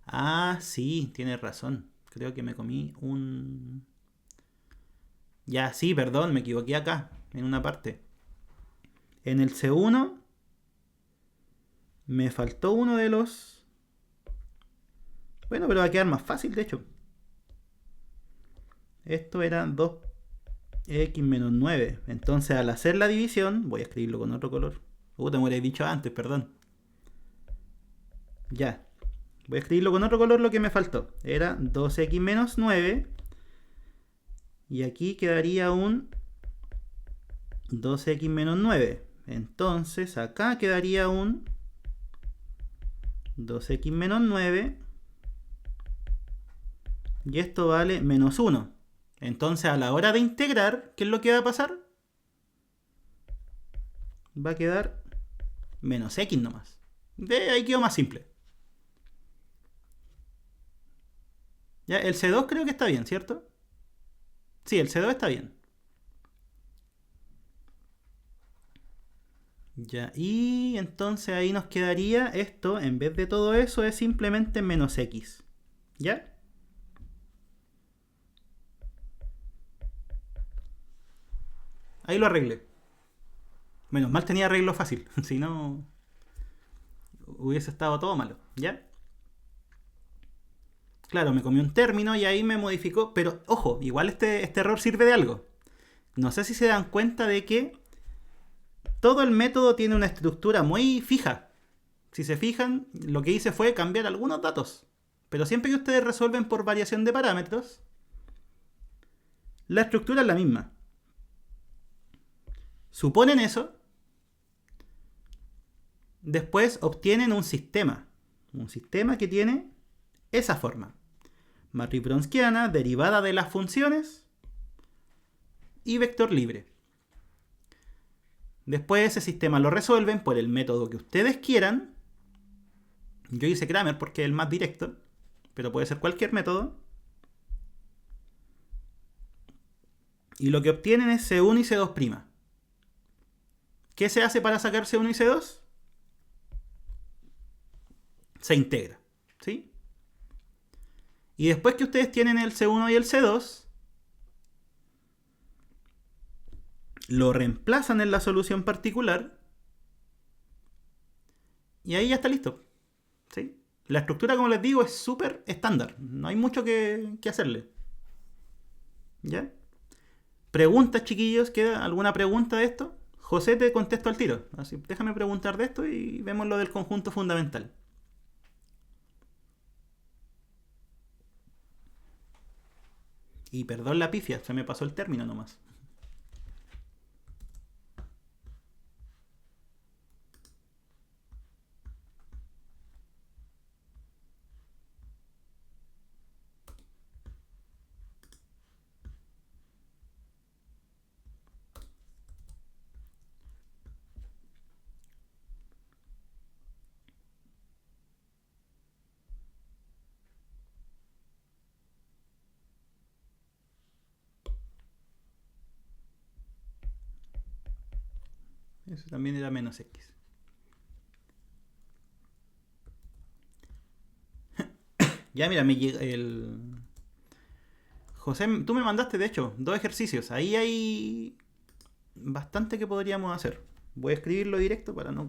Ah, sí, tienes razón. Creo que me comí un... Ya, sí, perdón, me equivoqué acá, en una parte. En el C1 me faltó uno de los... Bueno, pero va a quedar más fácil, de hecho. Esto era 2x menos 9. Entonces, al hacer la división, voy a escribirlo con otro color. Te me hubiera dicho antes, perdón. Ya. Voy a escribirlo con otro color lo que me faltó. Era 2x menos 9. Y aquí quedaría un 2x menos 9. Entonces, acá quedaría un 2x menos 9. Y esto vale menos 1. Entonces, a la hora de integrar, ¿qué es lo que va a pasar? Va a quedar menos x nomás. De ahí quedó más simple. Ya, el C2 creo que está bien, ¿cierto? Sí, el C2 está bien. Ya, y entonces ahí nos quedaría esto, en vez de todo eso, es simplemente menos x. ¿Ya? Ahí lo arreglé. Menos mal tenía arreglo fácil, si no hubiese estado todo malo, ¿ya? Claro, me comí un término y ahí me modificó, pero ojo, igual este error sirve de algo. No sé si se dan cuenta de que todo el método tiene una estructura muy fija. Si se fijan, lo que hice fue cambiar algunos datos. Pero siempre que ustedes resuelven por variación de parámetros, la estructura es la misma. Suponen eso, después obtienen un sistema. Un sistema que tiene esa forma. Matriz Wronskiana, derivada de las funciones y vector libre. Después ese sistema lo resuelven por el método que ustedes quieran. Yo hice Cramer porque es el más directo, pero puede ser cualquier método. Y lo que obtienen es C1 y C2'. ¿Qué se hace para sacar C1 y C2? se integra. ¿Sí? Y después que ustedes tienen el C1 y el C2, lo reemplazan en la solución particular y ahí ya está listo. ¿Sí? La estructura, como les digo, es súper estándar. No hay mucho que hacerle. ¿Ya? ¿Preguntas, chiquillos? ¿Queda alguna pregunta de esto? José, te contesto al tiro. Así, déjame preguntar de esto y vemos lo del conjunto fundamental. Y perdón la pifia, se me pasó el término nomás. Eso también era menos X. Ya, mira, me llega el... José, tú me mandaste, de hecho, 2 ejercicios. Ahí hay bastante que podríamos hacer. Voy a escribirlo directo para no...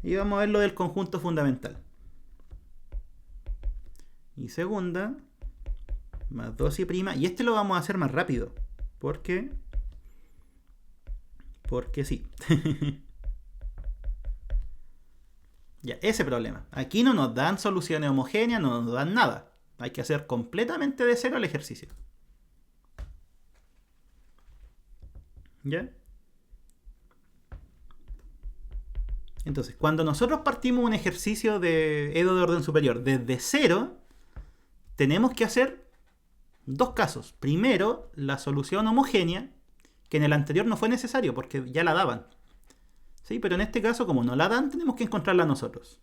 Y vamos a ver lo del conjunto fundamental. Y segunda, más 2 y prima. Y este lo vamos a hacer más rápido. Porque sí. Ya, ese problema. Aquí no nos dan soluciones homogéneas, no nos dan nada. Hay que hacer completamente de cero el ejercicio. ¿Ya? Entonces, cuando nosotros partimos un ejercicio de EDO de orden superior desde cero, tenemos que hacer 2 casos. Primero, la solución homogénea, que en el anterior no fue necesario porque ya la daban. ¿Sí? Pero en este caso, como no la dan, tenemos que encontrarla nosotros.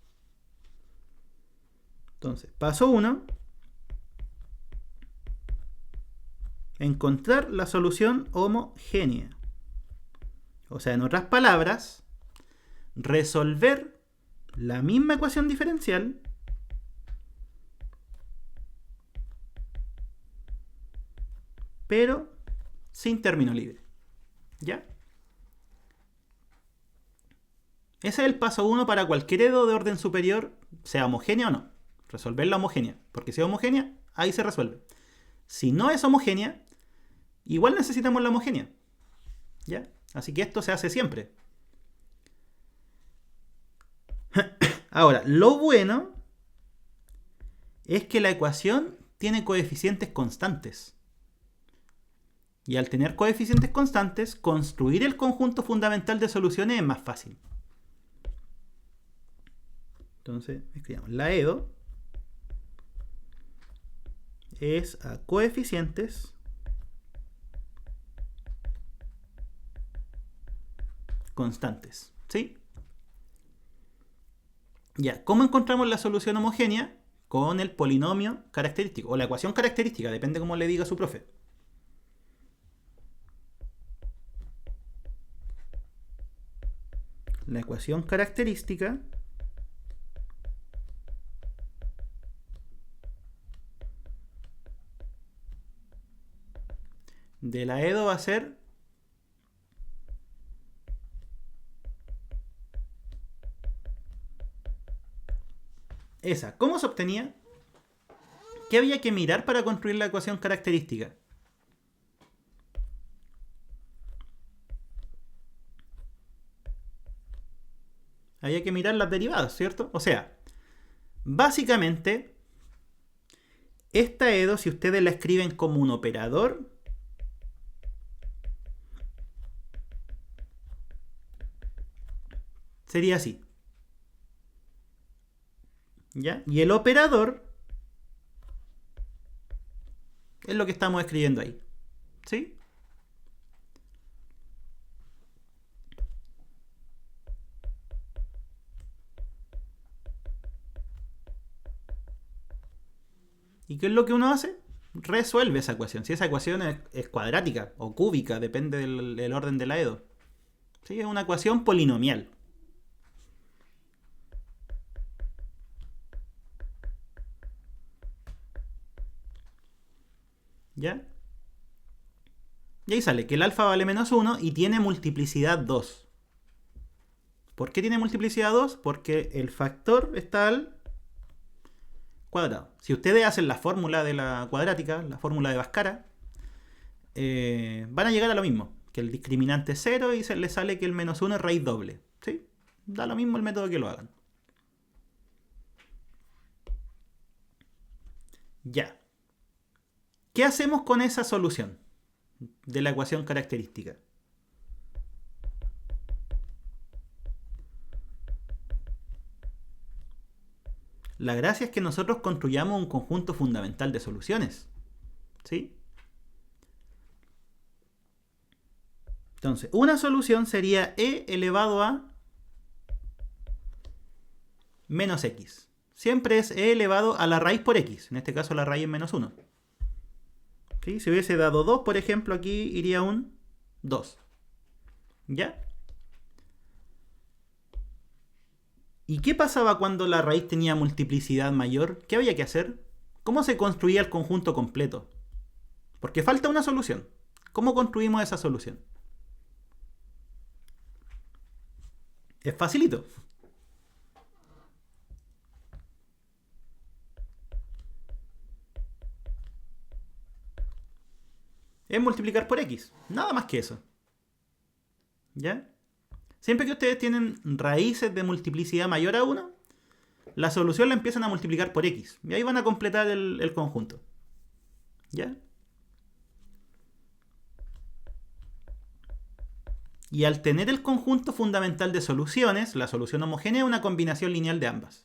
Entonces, paso 1. Encontrar la solución homogénea. O sea, en otras palabras, resolver la misma ecuación diferencial pero sin término libre. ¿Ya? Ese es el paso 1 para cualquier EDO de orden superior, sea homogénea o no. Resolver la homogénea. Porque si es homogénea, ahí se resuelve. Si no es homogénea, igual necesitamos la homogénea. ¿Ya? Así que esto se hace siempre. Ahora, lo bueno es que la ecuación tiene coeficientes constantes. Y al tener coeficientes constantes, construir el conjunto fundamental de soluciones es más fácil. Entonces, escribamos la EDO es a coeficientes constantes. ¿Sí? Ya, ¿cómo encontramos la solución homogénea? Con el polinomio característico, o la ecuación característica, depende cómo le diga su profe. La ecuación característica de la EDO va a ser esa. ¿Cómo se obtenía? ¿Qué había que mirar para construir la ecuación característica? Había que mirar las derivadas, ¿cierto? O sea, básicamente, esta EDO, si ustedes la escriben como un operador, sería así. ¿Ya? Y el operador es lo que estamos escribiendo ahí. ¿Sí? ¿Y qué es lo que uno hace? Resuelve esa ecuación. Si esa ecuación es cuadrática o cúbica, depende del orden de la EDO. ¿Sí? Es una ecuación polinomial. ¿Ya? Y ahí sale que el alfa vale menos 1 y tiene multiplicidad 2. ¿Por qué tiene multiplicidad 2? Porque el factor está al cuadrado. Si ustedes hacen la fórmula de la cuadrática, la fórmula de Bhaskara, van a llegar a lo mismo. Que el discriminante es 0 y les sale que el menos 1 es raíz doble. ¿Sí? Da lo mismo el método que lo hagan. Ya. ¿Qué hacemos con esa solución de la ecuación característica? La gracia es que nosotros construyamos un conjunto fundamental de soluciones. ¿Sí? Entonces, una solución sería e elevado a menos x. Siempre es e elevado a la raíz por x. En este caso la raíz es menos 1. ¿Sí? Si hubiese dado 2, por ejemplo, aquí iría un 2. ¿Ya? ¿Y qué pasaba cuando la raíz tenía multiplicidad mayor? ¿Qué había que hacer? ¿Cómo se construía el conjunto completo? Porque falta una solución. ¿Cómo construimos esa solución? Es facilito. Es multiplicar por x. Nada más que eso. ¿Ya? Siempre que ustedes tienen raíces de multiplicidad mayor a 1, la solución la empiezan a multiplicar por x. Y ahí van a completar el conjunto. ¿Ya? Y al tener el conjunto fundamental de soluciones, la solución homogénea es una combinación lineal de ambas.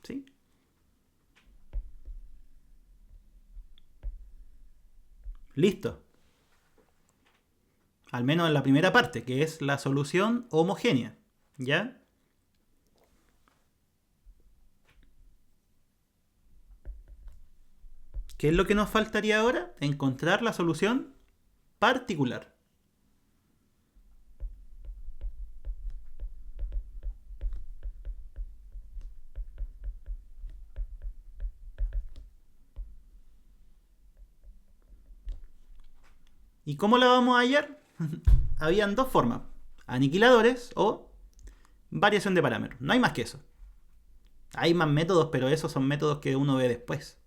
¿Sí? Listo. Al menos en la primera parte, que es la solución homogénea. ¿Ya? ¿Qué es lo que nos faltaría ahora? Encontrar la solución particular. ¿Y cómo la vamos a hallar? Habían dos formas. Aniquiladores o variación de parámetros. No hay más que eso. Hay más métodos, pero esos son métodos que uno ve después.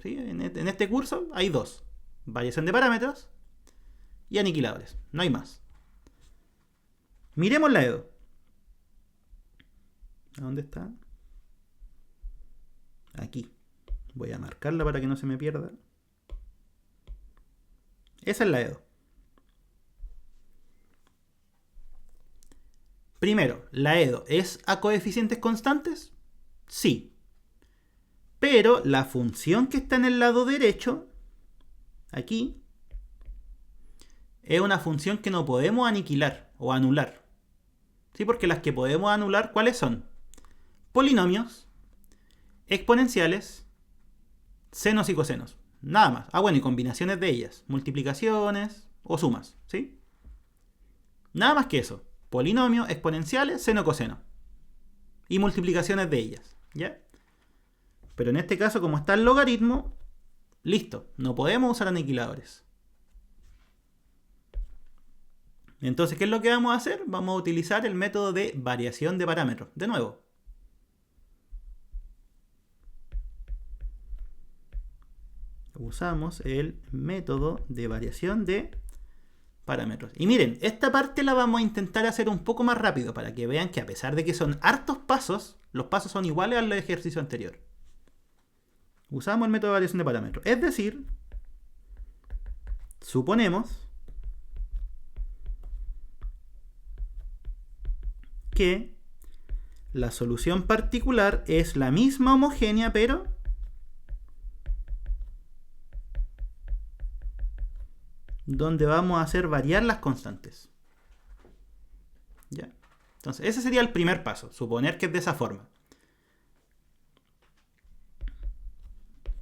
¿Sí? En este curso hay dos. Variación de parámetros y aniquiladores. No hay más. Miremos la EDO. ¿A dónde está? Aquí. Voy a marcarla para que no se me pierda. Esa es la EDO. Primero, ¿la EDO es a coeficientes constantes? Sí. Pero la función que está en el lado derecho, aquí, es una función que no podemos aniquilar o anular. ¿Sí? Porque las que podemos anular, ¿cuáles son? Polinomios, exponenciales, senos y cosenos. Nada más. Ah, bueno, y combinaciones de ellas. Multiplicaciones o sumas. ¿Sí? Nada más que eso. Polinomios, exponenciales, seno, coseno. Y multiplicaciones de ellas. ¿Ya? Pero en este caso, como está el logaritmo, listo. No podemos usar aniquiladores. Entonces, ¿qué es lo que vamos a hacer? Vamos a utilizar el método de variación de parámetros. De nuevo. Usamos el método de variación de parámetros. Y miren, esta parte la vamos a intentar hacer un poco más rápido para que vean que a pesar de que son hartos pasos, los pasos son iguales al ejercicio anterior. Usamos el método de variación de parámetros. Es decir, suponemos que la solución particular es la misma homogénea, pero donde vamos a hacer variar las constantes. ¿Ya? Entonces, ese sería el primer paso, suponer que es de esa forma.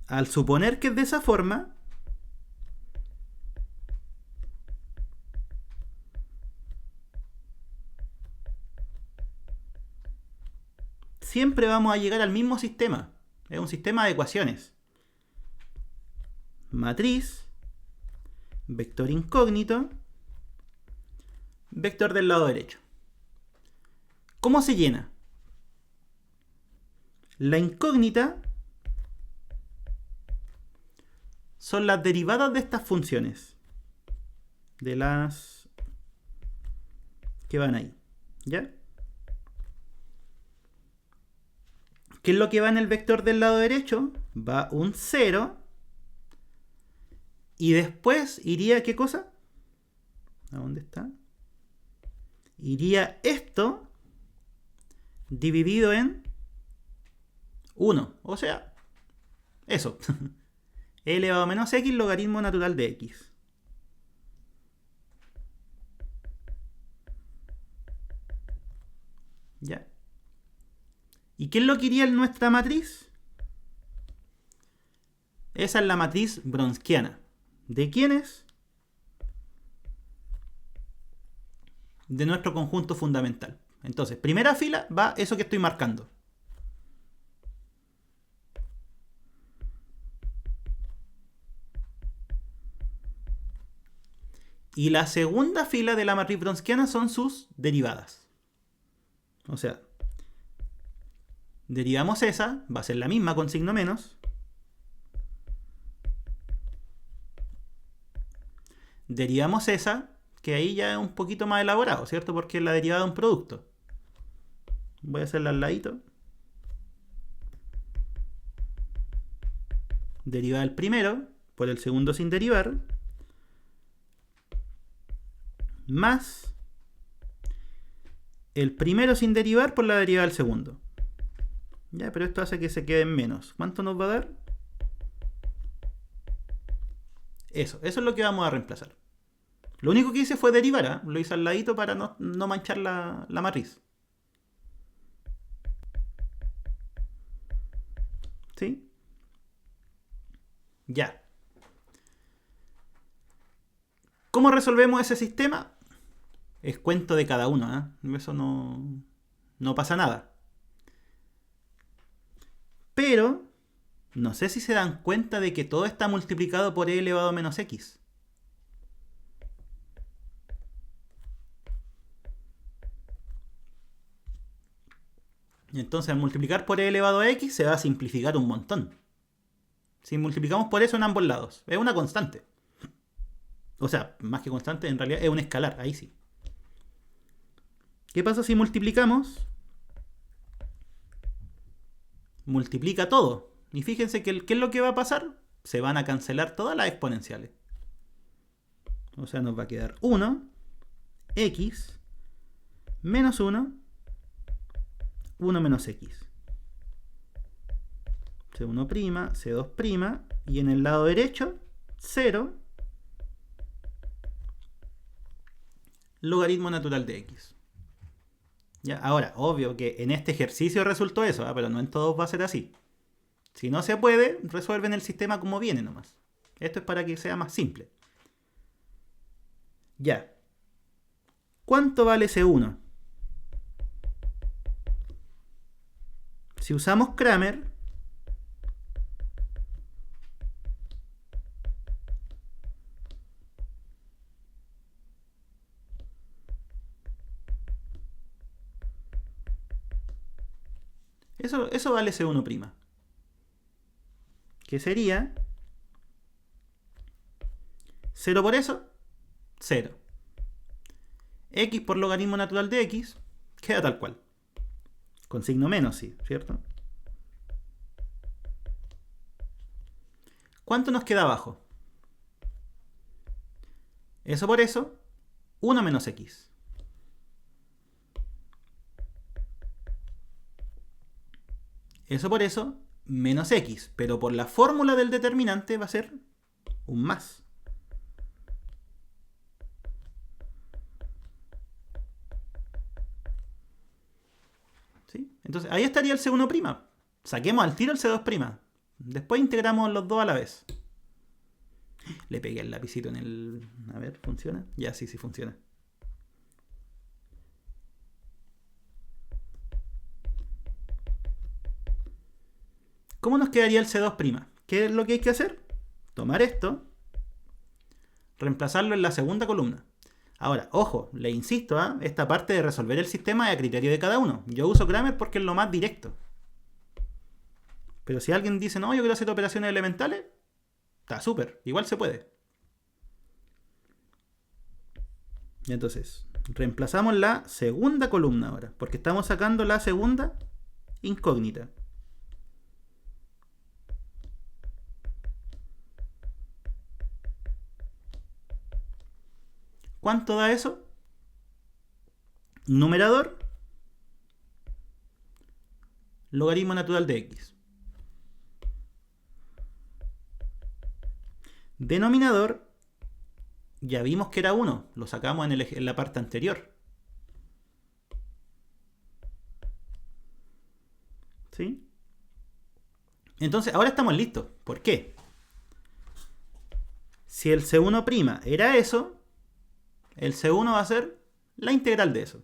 Al suponer que es de esa forma, siempre vamos a llegar al mismo sistema. Es un sistema de ecuaciones. Matriz, vector incógnito, vector del lado derecho. ¿Cómo se llena? La incógnita son las derivadas de estas funciones. De las que van ahí. ¿Ya? ¿Qué es lo que va en el vector del lado derecho? Va un 0. Y después iría, ¿qué cosa? ¿A dónde está? Iría esto dividido en 1. O sea, eso. E elevado a menos x logaritmo natural de x. ¿Ya? ¿Y qué es lo que iría en nuestra matriz? Esa es la matriz Wronskiana. ¿De quién es? De nuestro conjunto fundamental. Entonces, primera fila va eso que estoy marcando. Y la segunda fila de la matriz Wronskiana son sus derivadas. O sea, derivamos esa, va a ser la misma con signo menos. Derivamos esa, que ahí ya es un poquito más elaborado, ¿cierto? Porque es la derivada de un producto. Voy a hacerla al ladito. Derivada del primero por el segundo sin derivar. Más el primero sin derivar por la derivada del segundo. Ya, pero esto hace que se quede en menos. ¿Cuánto nos va a dar? Eso es lo que vamos a reemplazar. Lo único que hice fue derivar, ¿eh? Lo hice al ladito para no manchar la matriz. ¿Sí? Ya. ¿Cómo resolvemos ese sistema? Es cuento de cada uno, ¿eh? Eso no pasa nada. Pero no sé si se dan cuenta de que todo está multiplicado por e elevado a menos x. Entonces, al multiplicar por e elevado a x se va a simplificar un montón. Si multiplicamos por eso en ambos lados, es una constante. O sea, más que constante, en realidad es un escalar, ahí sí. ¿Qué pasa si multiplicamos? Multiplica todo. Y fíjense que ¿qué es lo que va a pasar? Se van a cancelar todas las exponenciales. O sea, nos va a quedar 1, x, menos 1, 1 menos x. C1', C2', y en el lado derecho, 0, logaritmo natural de x. ¿Ya? Ahora, obvio que en este ejercicio resultó eso, ¿eh? Pero no en todos va a ser así. Si no se puede, resuelven el sistema como viene nomás. Esto es para que sea más simple. Ya. ¿Cuánto vale C1? Si usamos Cramer, eso vale C1'. Que sería 0 por eso, 0. X por logaritmo natural de x queda tal cual. Con signo menos, sí, ¿cierto? ¿Cuánto nos queda abajo? Eso por eso, 1 menos x. Eso por eso, menos x. Pero por la fórmula del determinante va a ser un más. ¿Sí? Entonces ahí estaría el C1'. Saquemos al tiro el C2'. Después integramos los dos a la vez. Le pegué el lapicito en el... A ver, ¿funciona? Ya, sí funciona. ¿Cómo nos quedaría el C2'? ¿Qué es lo que hay que hacer? Tomar esto, reemplazarlo en la segunda columna. Ahora, ojo, le insisto, esta parte de resolver el sistema es a criterio de cada uno. Yo uso Cramer porque es lo más directo. Pero si alguien dice, no, yo quiero hacer operaciones elementales, está súper, igual se puede. Y entonces, reemplazamos la segunda columna ahora, porque estamos sacando la segunda incógnita. ¿Cuánto da eso? Numerador, logaritmo natural de x. Denominador, ya vimos que era 1, lo sacamos en la parte anterior. ¿Sí? Entonces, ahora estamos listos. ¿Por qué? Si el C1' era eso, el C1 va a ser la integral de eso.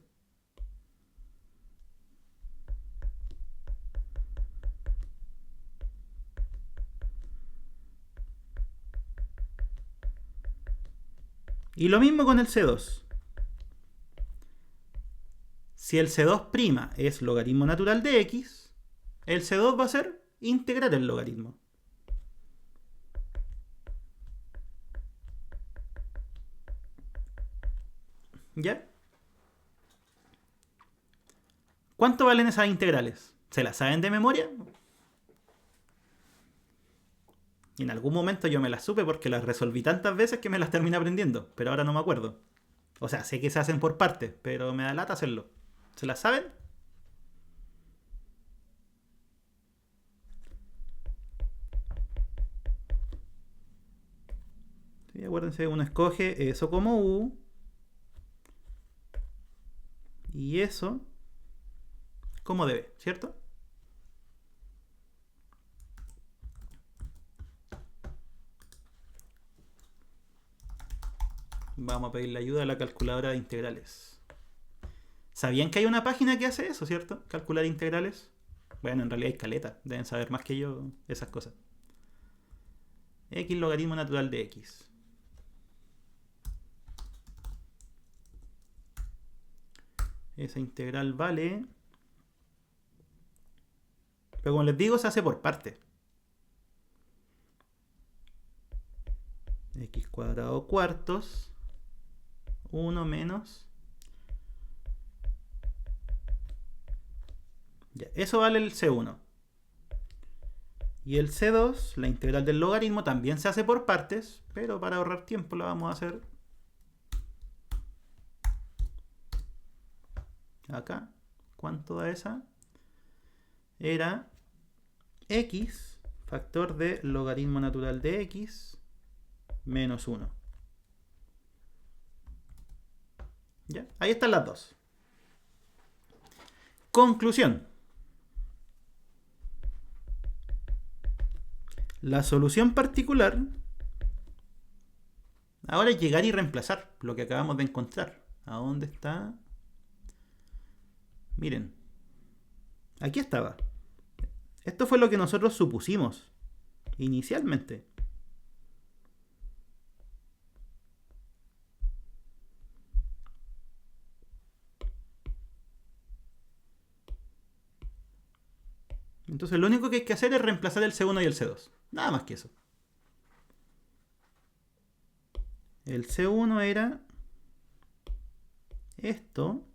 Y lo mismo con el C2. Si el C2' es logaritmo natural de x, el C2 va a ser integrar el logaritmo. ¿Ya? ¿Cuánto valen esas integrales? ¿Se las saben de memoria? Y en algún momento yo me las supe porque las resolví tantas veces que me las terminé aprendiendo, pero ahora no me acuerdo. O sea, sé que se hacen por partes, pero me da lata hacerlo. ¿Se las saben? Sí, acuérdense, uno escoge eso como U y eso como debe, ¿cierto? Vamos a pedirle ayuda a la calculadora de integrales. ¿Sabían que hay una página que hace eso, cierto? Calcular integrales. Bueno, en realidad hay caleta. Deben saber más que yo esas cosas. X logaritmo natural de x. Esa integral vale... Pero como les digo, se hace por parte. X cuadrado cuartos. 1 menos... Ya, eso vale el C1. Y el C2, la integral del logaritmo, también se hace por partes, pero para ahorrar tiempo la vamos a hacer acá. ¿Cuánto da esa? Era x, factor de logaritmo natural de x, menos 1. ¿Ya? Ahí están las dos. Conclusión. La solución particular ahora es llegar y reemplazar lo que acabamos de encontrar. ¿A dónde está? Miren. Aquí estaba. Esto fue lo que nosotros supusimos inicialmente. Entonces lo único que hay que hacer es reemplazar el C1 y el C2. Nada más que eso. El C1 era esto.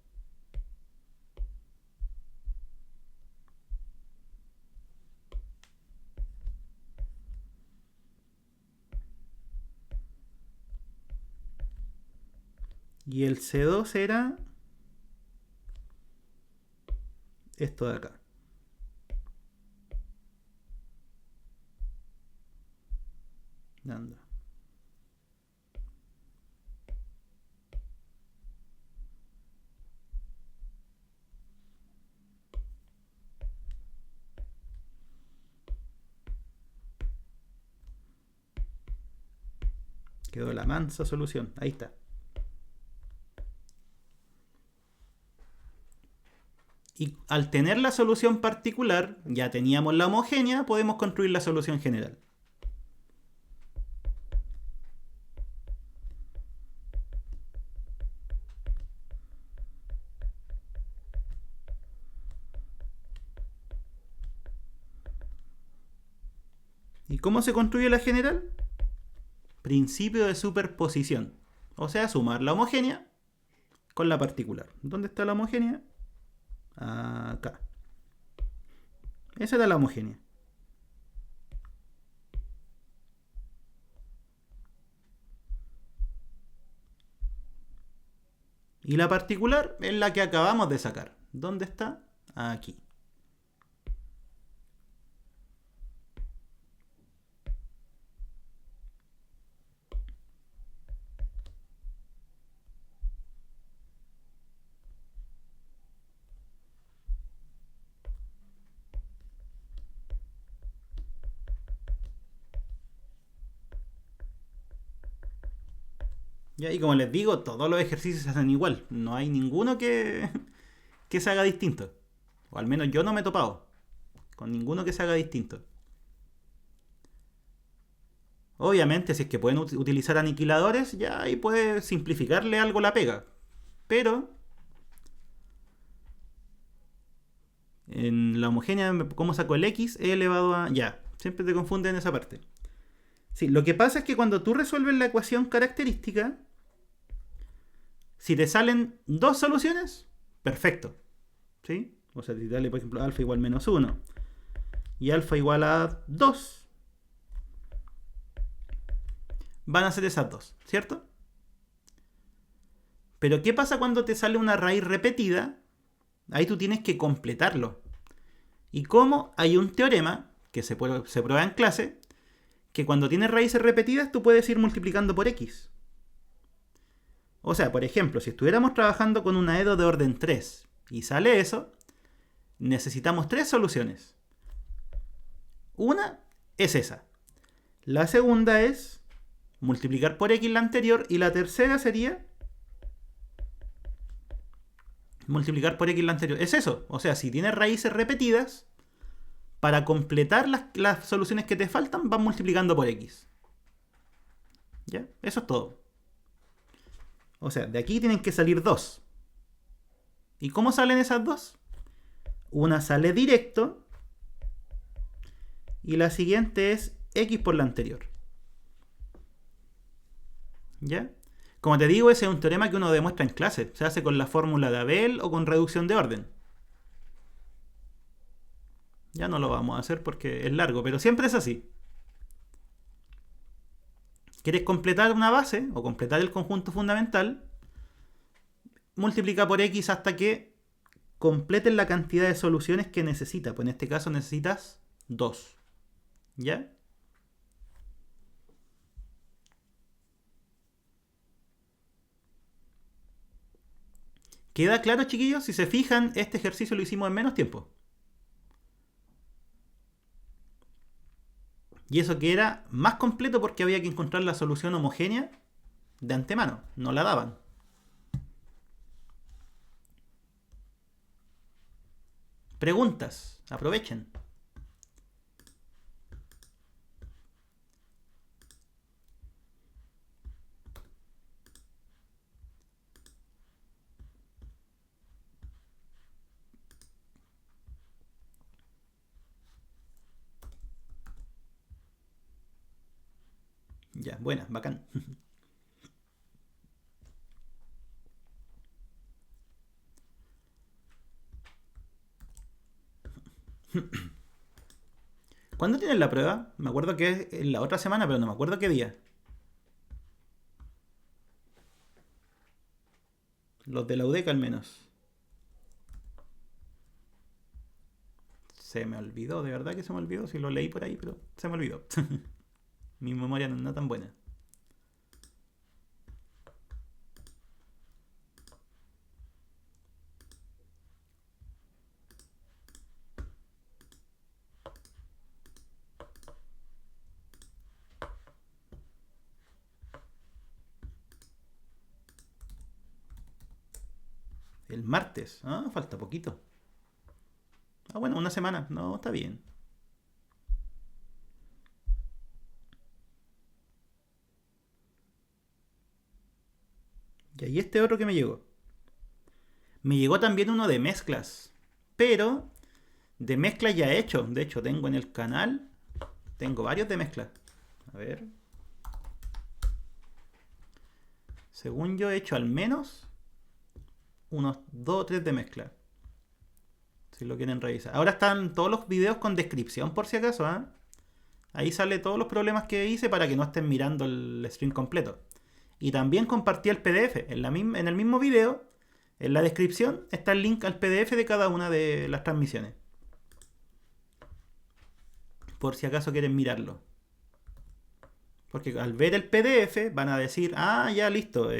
Y el C2 era esto de acá. Anda. Quedó la mansa solución. Ahí está. Y al tener la solución particular, ya teníamos la homogénea, podemos construir la solución general. ¿Y cómo se construye la general? Principio de superposición. O sea, sumar la homogénea con la particular. ¿Dónde está la homogénea? Acá. Esa era la homogénea. Y la particular es la que acabamos de sacar. ¿Dónde está? Aquí. ¿Ya? Y como les digo, todos los ejercicios se hacen igual. No hay ninguno que se haga distinto. O al menos yo no me he topado con ninguno que se haga distinto. Obviamente, si es que pueden utilizar aniquiladores, ya ahí puede simplificarle algo la pega. Pero en la homogénea, ¿cómo saco el x? E elevado a... Ya, siempre te confunden en esa parte. Sí, lo que pasa es que cuando tú resuelves la ecuación característica, si te salen dos soluciones, perfecto. ¿Sí? O sea, si dale, por ejemplo, alfa igual menos 1 y alfa igual a 2, van a ser esas dos, ¿cierto? Pero ¿qué pasa cuando te sale una raíz repetida? Ahí tú tienes que completarlo. ¿Y cómo? Hay un teorema que se prueba en clase, que cuando tienes raíces repetidas tú puedes ir multiplicando por x. O sea, por ejemplo, si estuviéramos trabajando con una EDO de orden 3 y sale eso, necesitamos tres soluciones. Una es esa. La segunda es multiplicar por x la anterior y la tercera sería multiplicar por x la anterior. Es eso. O sea, si tienes raíces repetidas, para completar las soluciones que te faltan, vas multiplicando por x. ¿Ya? Eso es todo. O sea, de aquí tienen que salir dos. ¿Y cómo salen esas dos? Una sale directo y la siguiente es x por la anterior. ¿Ya? Como te digo, ese es un teorema que uno demuestra en clase. Se hace con la fórmula de Abel o con reducción de orden. Ya no lo vamos a hacer porque es largo, pero siempre es así. ¿Quieres completar una base o completar el conjunto fundamental? Multiplica por x hasta que completen la cantidad de soluciones que necesita. Pues en este caso necesitas 2. ¿Ya? ¿Queda claro, chiquillos? Si se fijan, este ejercicio lo hicimos en menos tiempo. Y eso que era más completo porque había que encontrar la solución homogénea de antemano. No la daban. Preguntas. Aprovechen. Ya, buena, bacán. ¿Cuándo tienen la prueba? Me acuerdo que es la otra semana, pero no me acuerdo qué día. Los de la UDECA al menos. Se me olvidó, de verdad que se me olvidó. Si lo leí por ahí, pero se me olvidó. Mi memoria no es tan buena. El martes. Ah, falta poquito. Ah, bueno, una semana. No, está bien. Y este otro que me llegó. Me llegó también uno de mezclas. Pero de mezclas ya hecho. De hecho, tengo en el canal. Tengo varios de mezclas. A ver. Según yo he hecho al menos unos 2 o 3 de mezcla. Si lo quieren revisar. Ahora están todos los videos con descripción por si acaso. ¿Eh? Ahí sale todos los problemas que hice para que no estén mirando el stream completo. Y también compartí el PDF. En el mismo video, en la descripción, está el link al PDF de cada una de las transmisiones. Por si acaso quieren mirarlo. Porque al ver el PDF van a decir, ah, ya listo,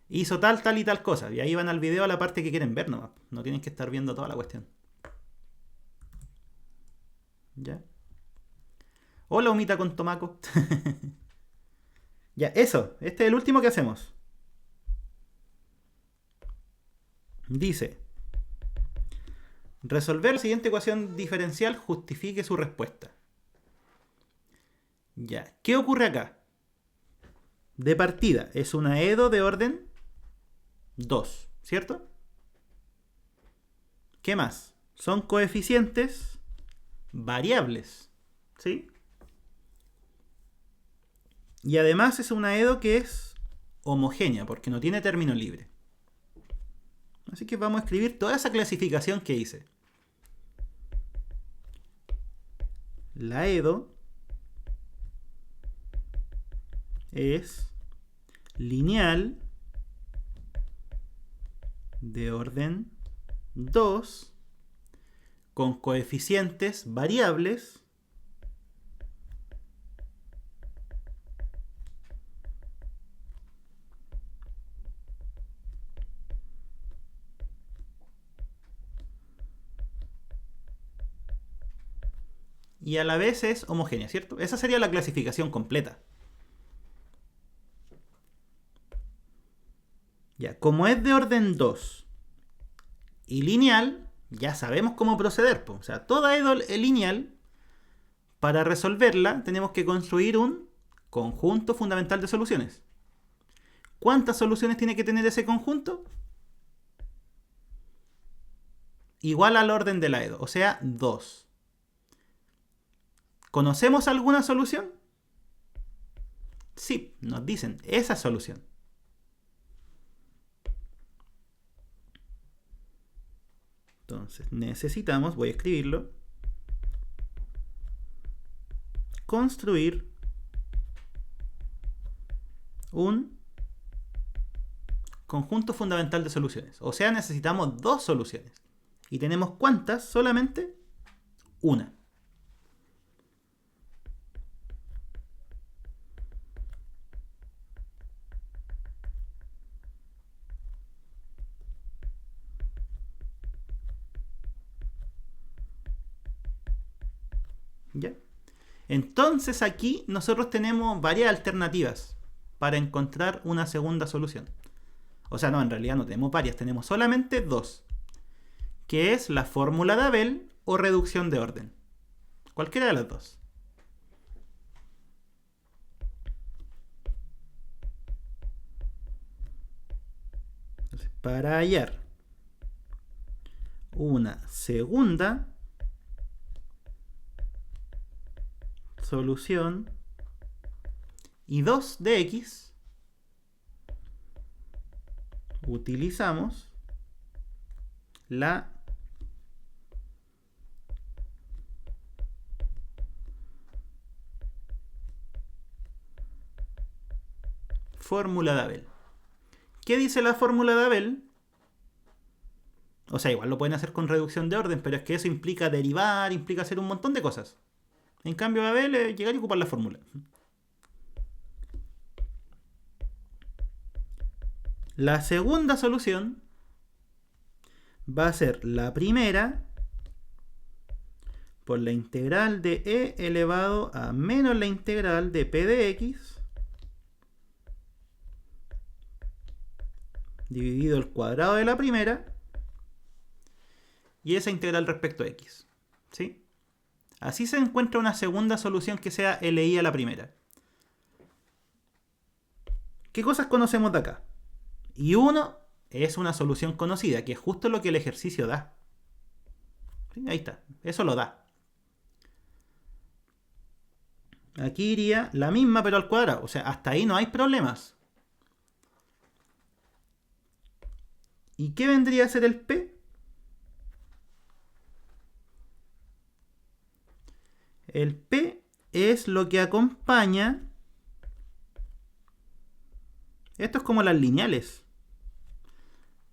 hizo tal, tal y tal cosa. Y ahí van al video a la parte que quieren ver nomás. No tienen que estar viendo toda la cuestión. ¿Ya? Hola, humita con tomaco. Ya, eso. Este es el último que hacemos. Dice, resolver la siguiente ecuación diferencial justifique su respuesta. Ya, ¿qué ocurre acá? De partida, es una EDO de orden 2, ¿cierto? ¿Qué más? Son coeficientes variables, ¿sí? Y además es una EDO que es homogénea, porque no tiene término libre. Así que vamos a escribir toda esa clasificación que hice. La EDO es lineal de orden 2 con coeficientes variables y a la vez es homogénea, ¿cierto? Esa sería la clasificación completa. Ya, como es de orden 2 y lineal, ya sabemos cómo proceder. O sea, toda EDO lineal, para resolverla, tenemos que construir un conjunto fundamental de soluciones. ¿Cuántas soluciones tiene que tener ese conjunto? Igual al orden de la EDO, o sea, 2. ¿Conocemos alguna solución? Sí, nos dicen esa solución. Entonces necesitamos, voy a escribirlo, construir un conjunto fundamental de soluciones. O sea, necesitamos 2 soluciones. ¿Y tenemos cuántas? Solamente una. ¿Ya? Entonces aquí nosotros tenemos varias alternativas para encontrar una segunda solución. O sea, no, en realidad no tenemos varias, tenemos solamente 2. Que es la fórmula de Abel o reducción de orden. Cualquiera de las dos. Entonces, para hallar una segunda solución y 2 de x, utilizamos la fórmula de Abel. ¿Qué dice la fórmula de Abel? O sea, igual lo pueden hacer con reducción de orden, pero es que eso implica derivar, implica hacer un montón de cosas. En cambio, Abel es llegar y ocupar la fórmula. La segunda solución va a ser la primera por la integral de e elevado a menos la integral de p de x dividido el cuadrado de la primera y esa integral respecto a x. ¿Sí? Así se encuentra una segunda solución que sea LI a la primera. ¿Qué cosas conocemos de acá? Y 1 es una solución conocida, que es justo lo que el ejercicio da. ¿Sí? Ahí está, eso lo da. Aquí iría la misma pero al cuadrado, o sea, hasta ahí no hay problemas. ¿Y qué vendría a ser el P? El P es lo que acompaña. Esto es como las lineales.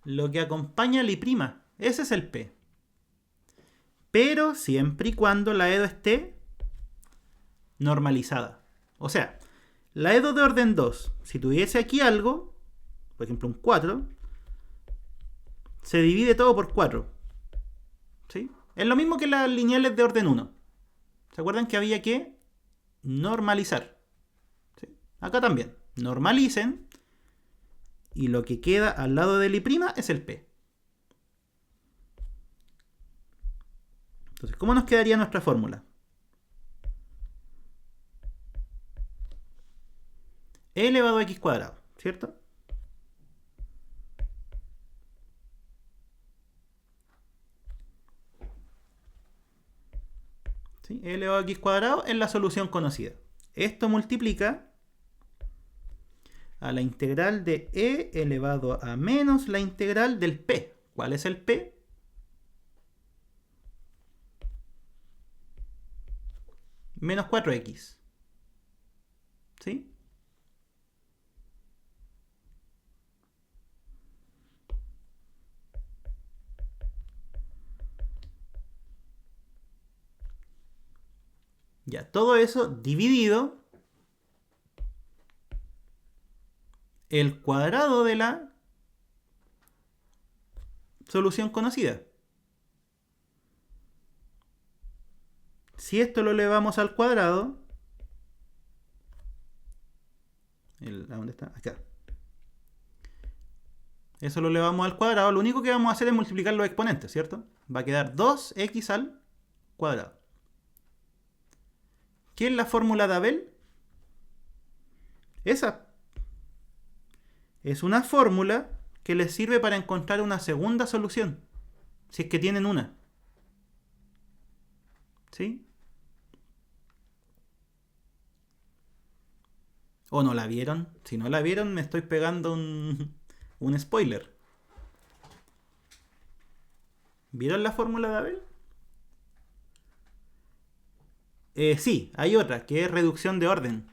Lo que acompaña al I'. Ese es el P. Pero siempre y cuando la EDO esté normalizada. O sea, la EDO de orden 2, si tuviese aquí algo, por ejemplo un 4, se divide todo por 4. ¿Sí? Es lo mismo que las lineales de orden 1. ¿Se acuerdan que había que normalizar? ¿Sí? Acá también. Normalicen. Y lo que queda al lado del I' es el P. Entonces, ¿cómo nos quedaría nuestra fórmula? E elevado a x cuadrado, ¿cierto? ¿Sí? E elevado a x cuadrado es la solución conocida. Esto multiplica a la integral de e elevado a menos la integral del p. ¿Cuál es el p? Menos 4x. ¿Sí? Ya, todo eso dividido el cuadrado de la solución conocida. Si esto lo elevamos al cuadrado, ¿dónde está? Acá. Eso lo elevamos al cuadrado, lo único que vamos a hacer es multiplicar los exponentes, ¿cierto? Va a quedar 2x al cuadrado. ¿Qué es la fórmula de Abel? Esa. Es una fórmula que les sirve para encontrar una segunda solución, si es que tienen una. ¿Sí? ¿O no la vieron? Si no la vieron, me estoy pegando un spoiler. ¿Vieron la fórmula de Abel? Sí, hay otra, que es reducción de orden.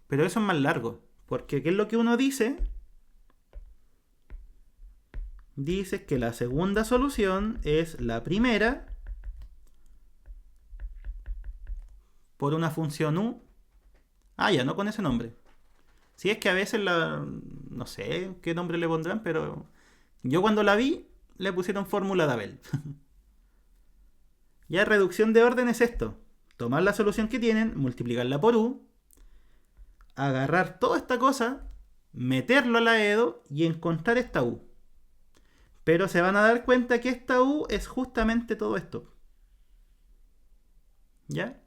Pero eso es más largo. Porque ¿qué es lo que uno dice? Dice que la segunda solución es la primera por una función u. Ah, ya, no con ese nombre. Si es que a veces no sé qué nombre le pondrán, pero yo cuando la vi le pusieron fórmula de Abel. Ya reducción de orden es esto. Tomar la solución que tienen, multiplicarla por u, agarrar toda esta cosa, meterlo a la EDO y encontrar esta u. Pero se van a dar cuenta que esta u es justamente todo esto. ¿Ya?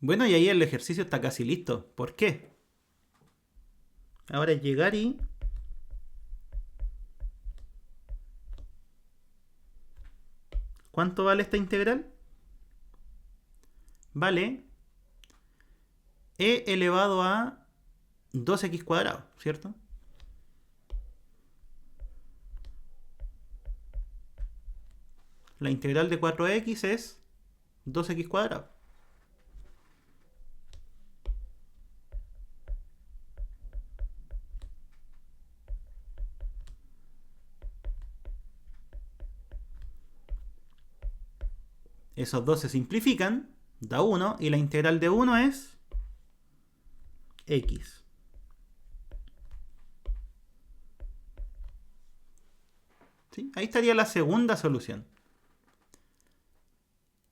Bueno, y ahí el ejercicio está casi listo. ¿Por qué? Ahora es llegar y... ¿Cuánto vale esta integral? Vale e elevado a 2x cuadrado, ¿cierto? La integral de 4x es 2x cuadrado. Esos dos se simplifican, da 1, y la integral de 1 es x. ¿Sí? Ahí estaría la segunda solución.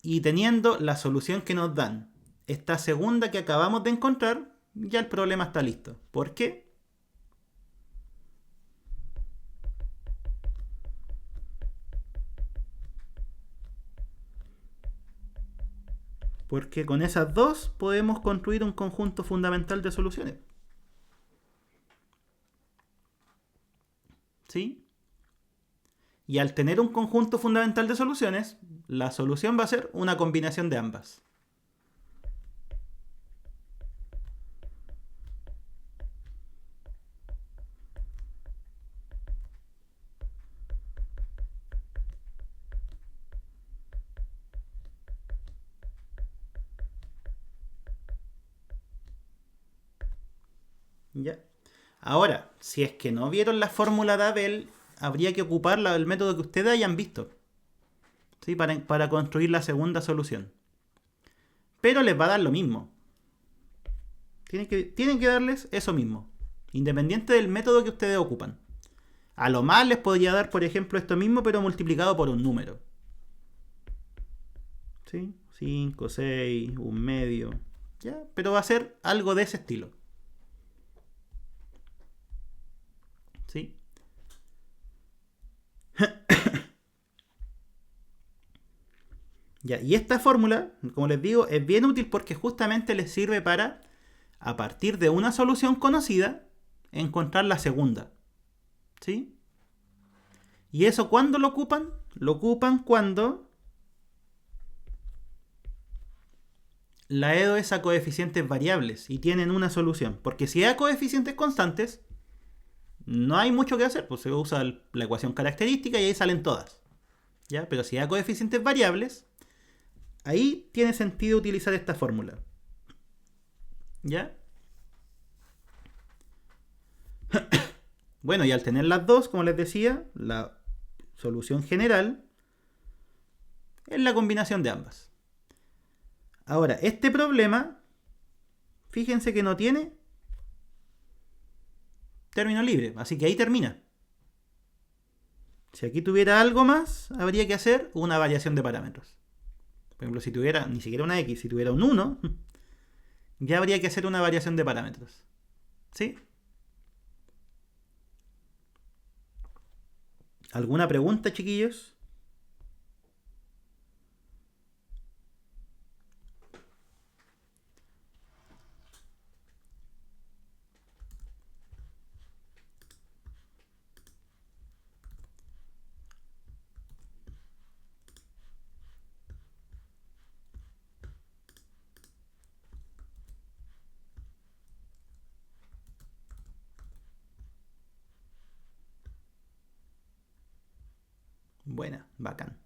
Y teniendo la solución que nos dan, esta segunda que acabamos de encontrar, ya el problema está listo. ¿Por qué? Porque con esas dos podemos construir un conjunto fundamental de soluciones. ¿Sí? Y al tener un conjunto fundamental de soluciones, la solución va a ser una combinación de ambas. ¿Ya? Ahora, si es que no vieron la fórmula de Abel, habría que ocupar el método que ustedes hayan visto, ¿sí? Para construir la segunda solución. Pero les va a dar lo mismo. Tienen que darles eso mismo, independiente del método que ustedes ocupan. A lo más les podría dar, por ejemplo, esto mismo, pero multiplicado por un número. ¿Sí? 5, 6, un medio. ¿Ya? Pero va a ser algo de ese estilo. ¿Sí? Ya, y esta fórmula, como les digo, es bien útil porque justamente les sirve para, a partir de una solución conocida, encontrar la segunda. ¿Sí? ¿Y eso cuándo lo ocupan? Lo ocupan cuando la EDO es a coeficientes variables y tienen una solución. Porque si es a coeficientes constantes, no hay mucho que hacer, pues se usa la ecuación característica y ahí salen todas. ¿Ya? Pero si es a coeficientes variables, ahí tiene sentido utilizar esta fórmula. ¿Ya? Bueno, y al tener las dos, como les decía, la solución general es la combinación de ambas. Ahora, este problema, fíjense que no tiene término libre, así que ahí termina. Si aquí tuviera algo más, habría que hacer una variación de parámetros. Por ejemplo, si tuviera ni siquiera una x, si tuviera un 1, ya habría que hacer una variación de parámetros. ¿Sí? ¿Alguna pregunta, chiquillos? Buena, bacán.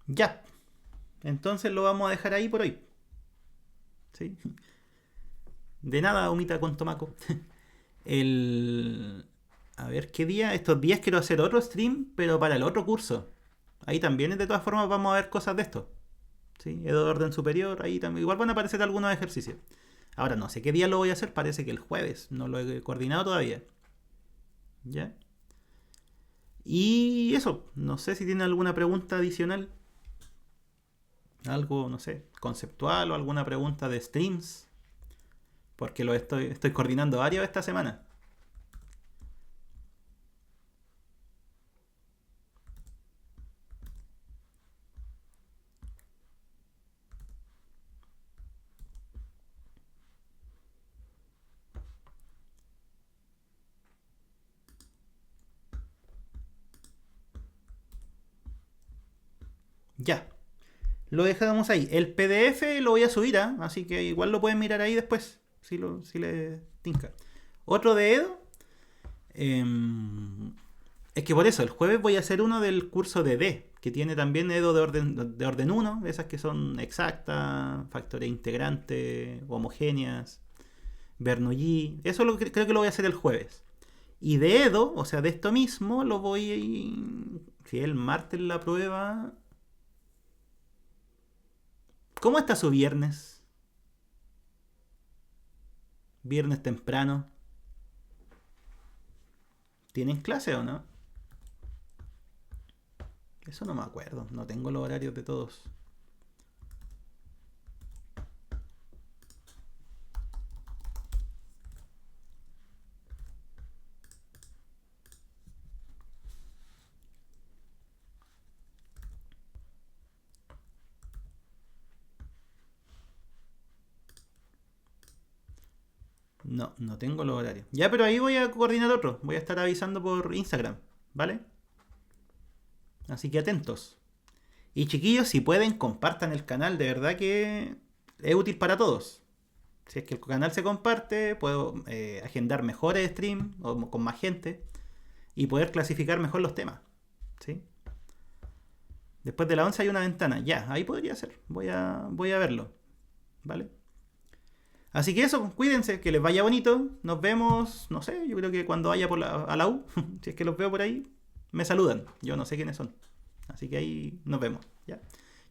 Ya. Entonces lo vamos a dejar ahí por hoy. ¿Sí? De nada, Humita con Tomaco. El... A ver, ¿qué día? Estos días quiero hacer otro stream, pero para el otro curso. Ahí también, de todas formas, vamos a ver cosas de esto. ¿Sí? Es de orden superior, ahí también. Igual van a aparecer algunos ejercicios. Ahora no sé qué día lo voy a hacer, parece que el jueves. No lo he coordinado todavía. ¿Ya? Y eso, no sé si tienen alguna pregunta adicional. Algo, no sé, conceptual o alguna pregunta de streams. Porque estoy coordinando varios esta semana. Ya, lo dejamos ahí. El PDF lo voy a subir, ¿ah? Así que igual lo pueden mirar ahí después, si les tinca. Otro de Edo. Es que por eso, el jueves voy a hacer uno del curso de D, que tiene también Edo de orden 1, esas que son exactas, factores integrantes, homogéneas, Bernoulli. Eso creo que lo voy a hacer el jueves. Y de Edo, o sea, de esto mismo, lo voy. Si el martes la prueba. ¿Cómo está su viernes? Viernes temprano. ¿Tienen clase o no? Eso no me acuerdo. No tengo los horarios de todos. No, no tengo los horarios. Ya, pero ahí voy a coordinar otro. Voy a estar avisando por Instagram. ¿Vale? Así que atentos. Y chiquillos, si pueden, compartan el canal. De verdad que es útil para todos. Si es que el canal se comparte, puedo agendar mejores streams o con más gente y poder clasificar mejor los temas. ¿Sí? Después de la 11 hay una ventana. Ya, ahí podría ser. Voy a verlo. ¿Vale? Así que eso, cuídense, que les vaya bonito. Nos vemos, no sé, yo creo que cuando vaya a la U, si es que los veo por ahí, me saludan. Yo no sé quiénes son. Así que ahí nos vemos. ¿Ya?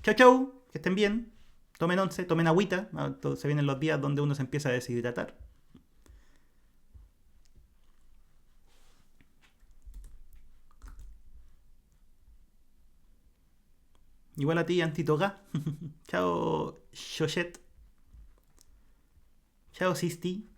Chau, chau, que estén bien. Tomen once, tomen agüita. Se vienen los días donde uno se empieza a deshidratar. Igual a ti, Antitoga. Chao, Shoshet. Chao, Sisti.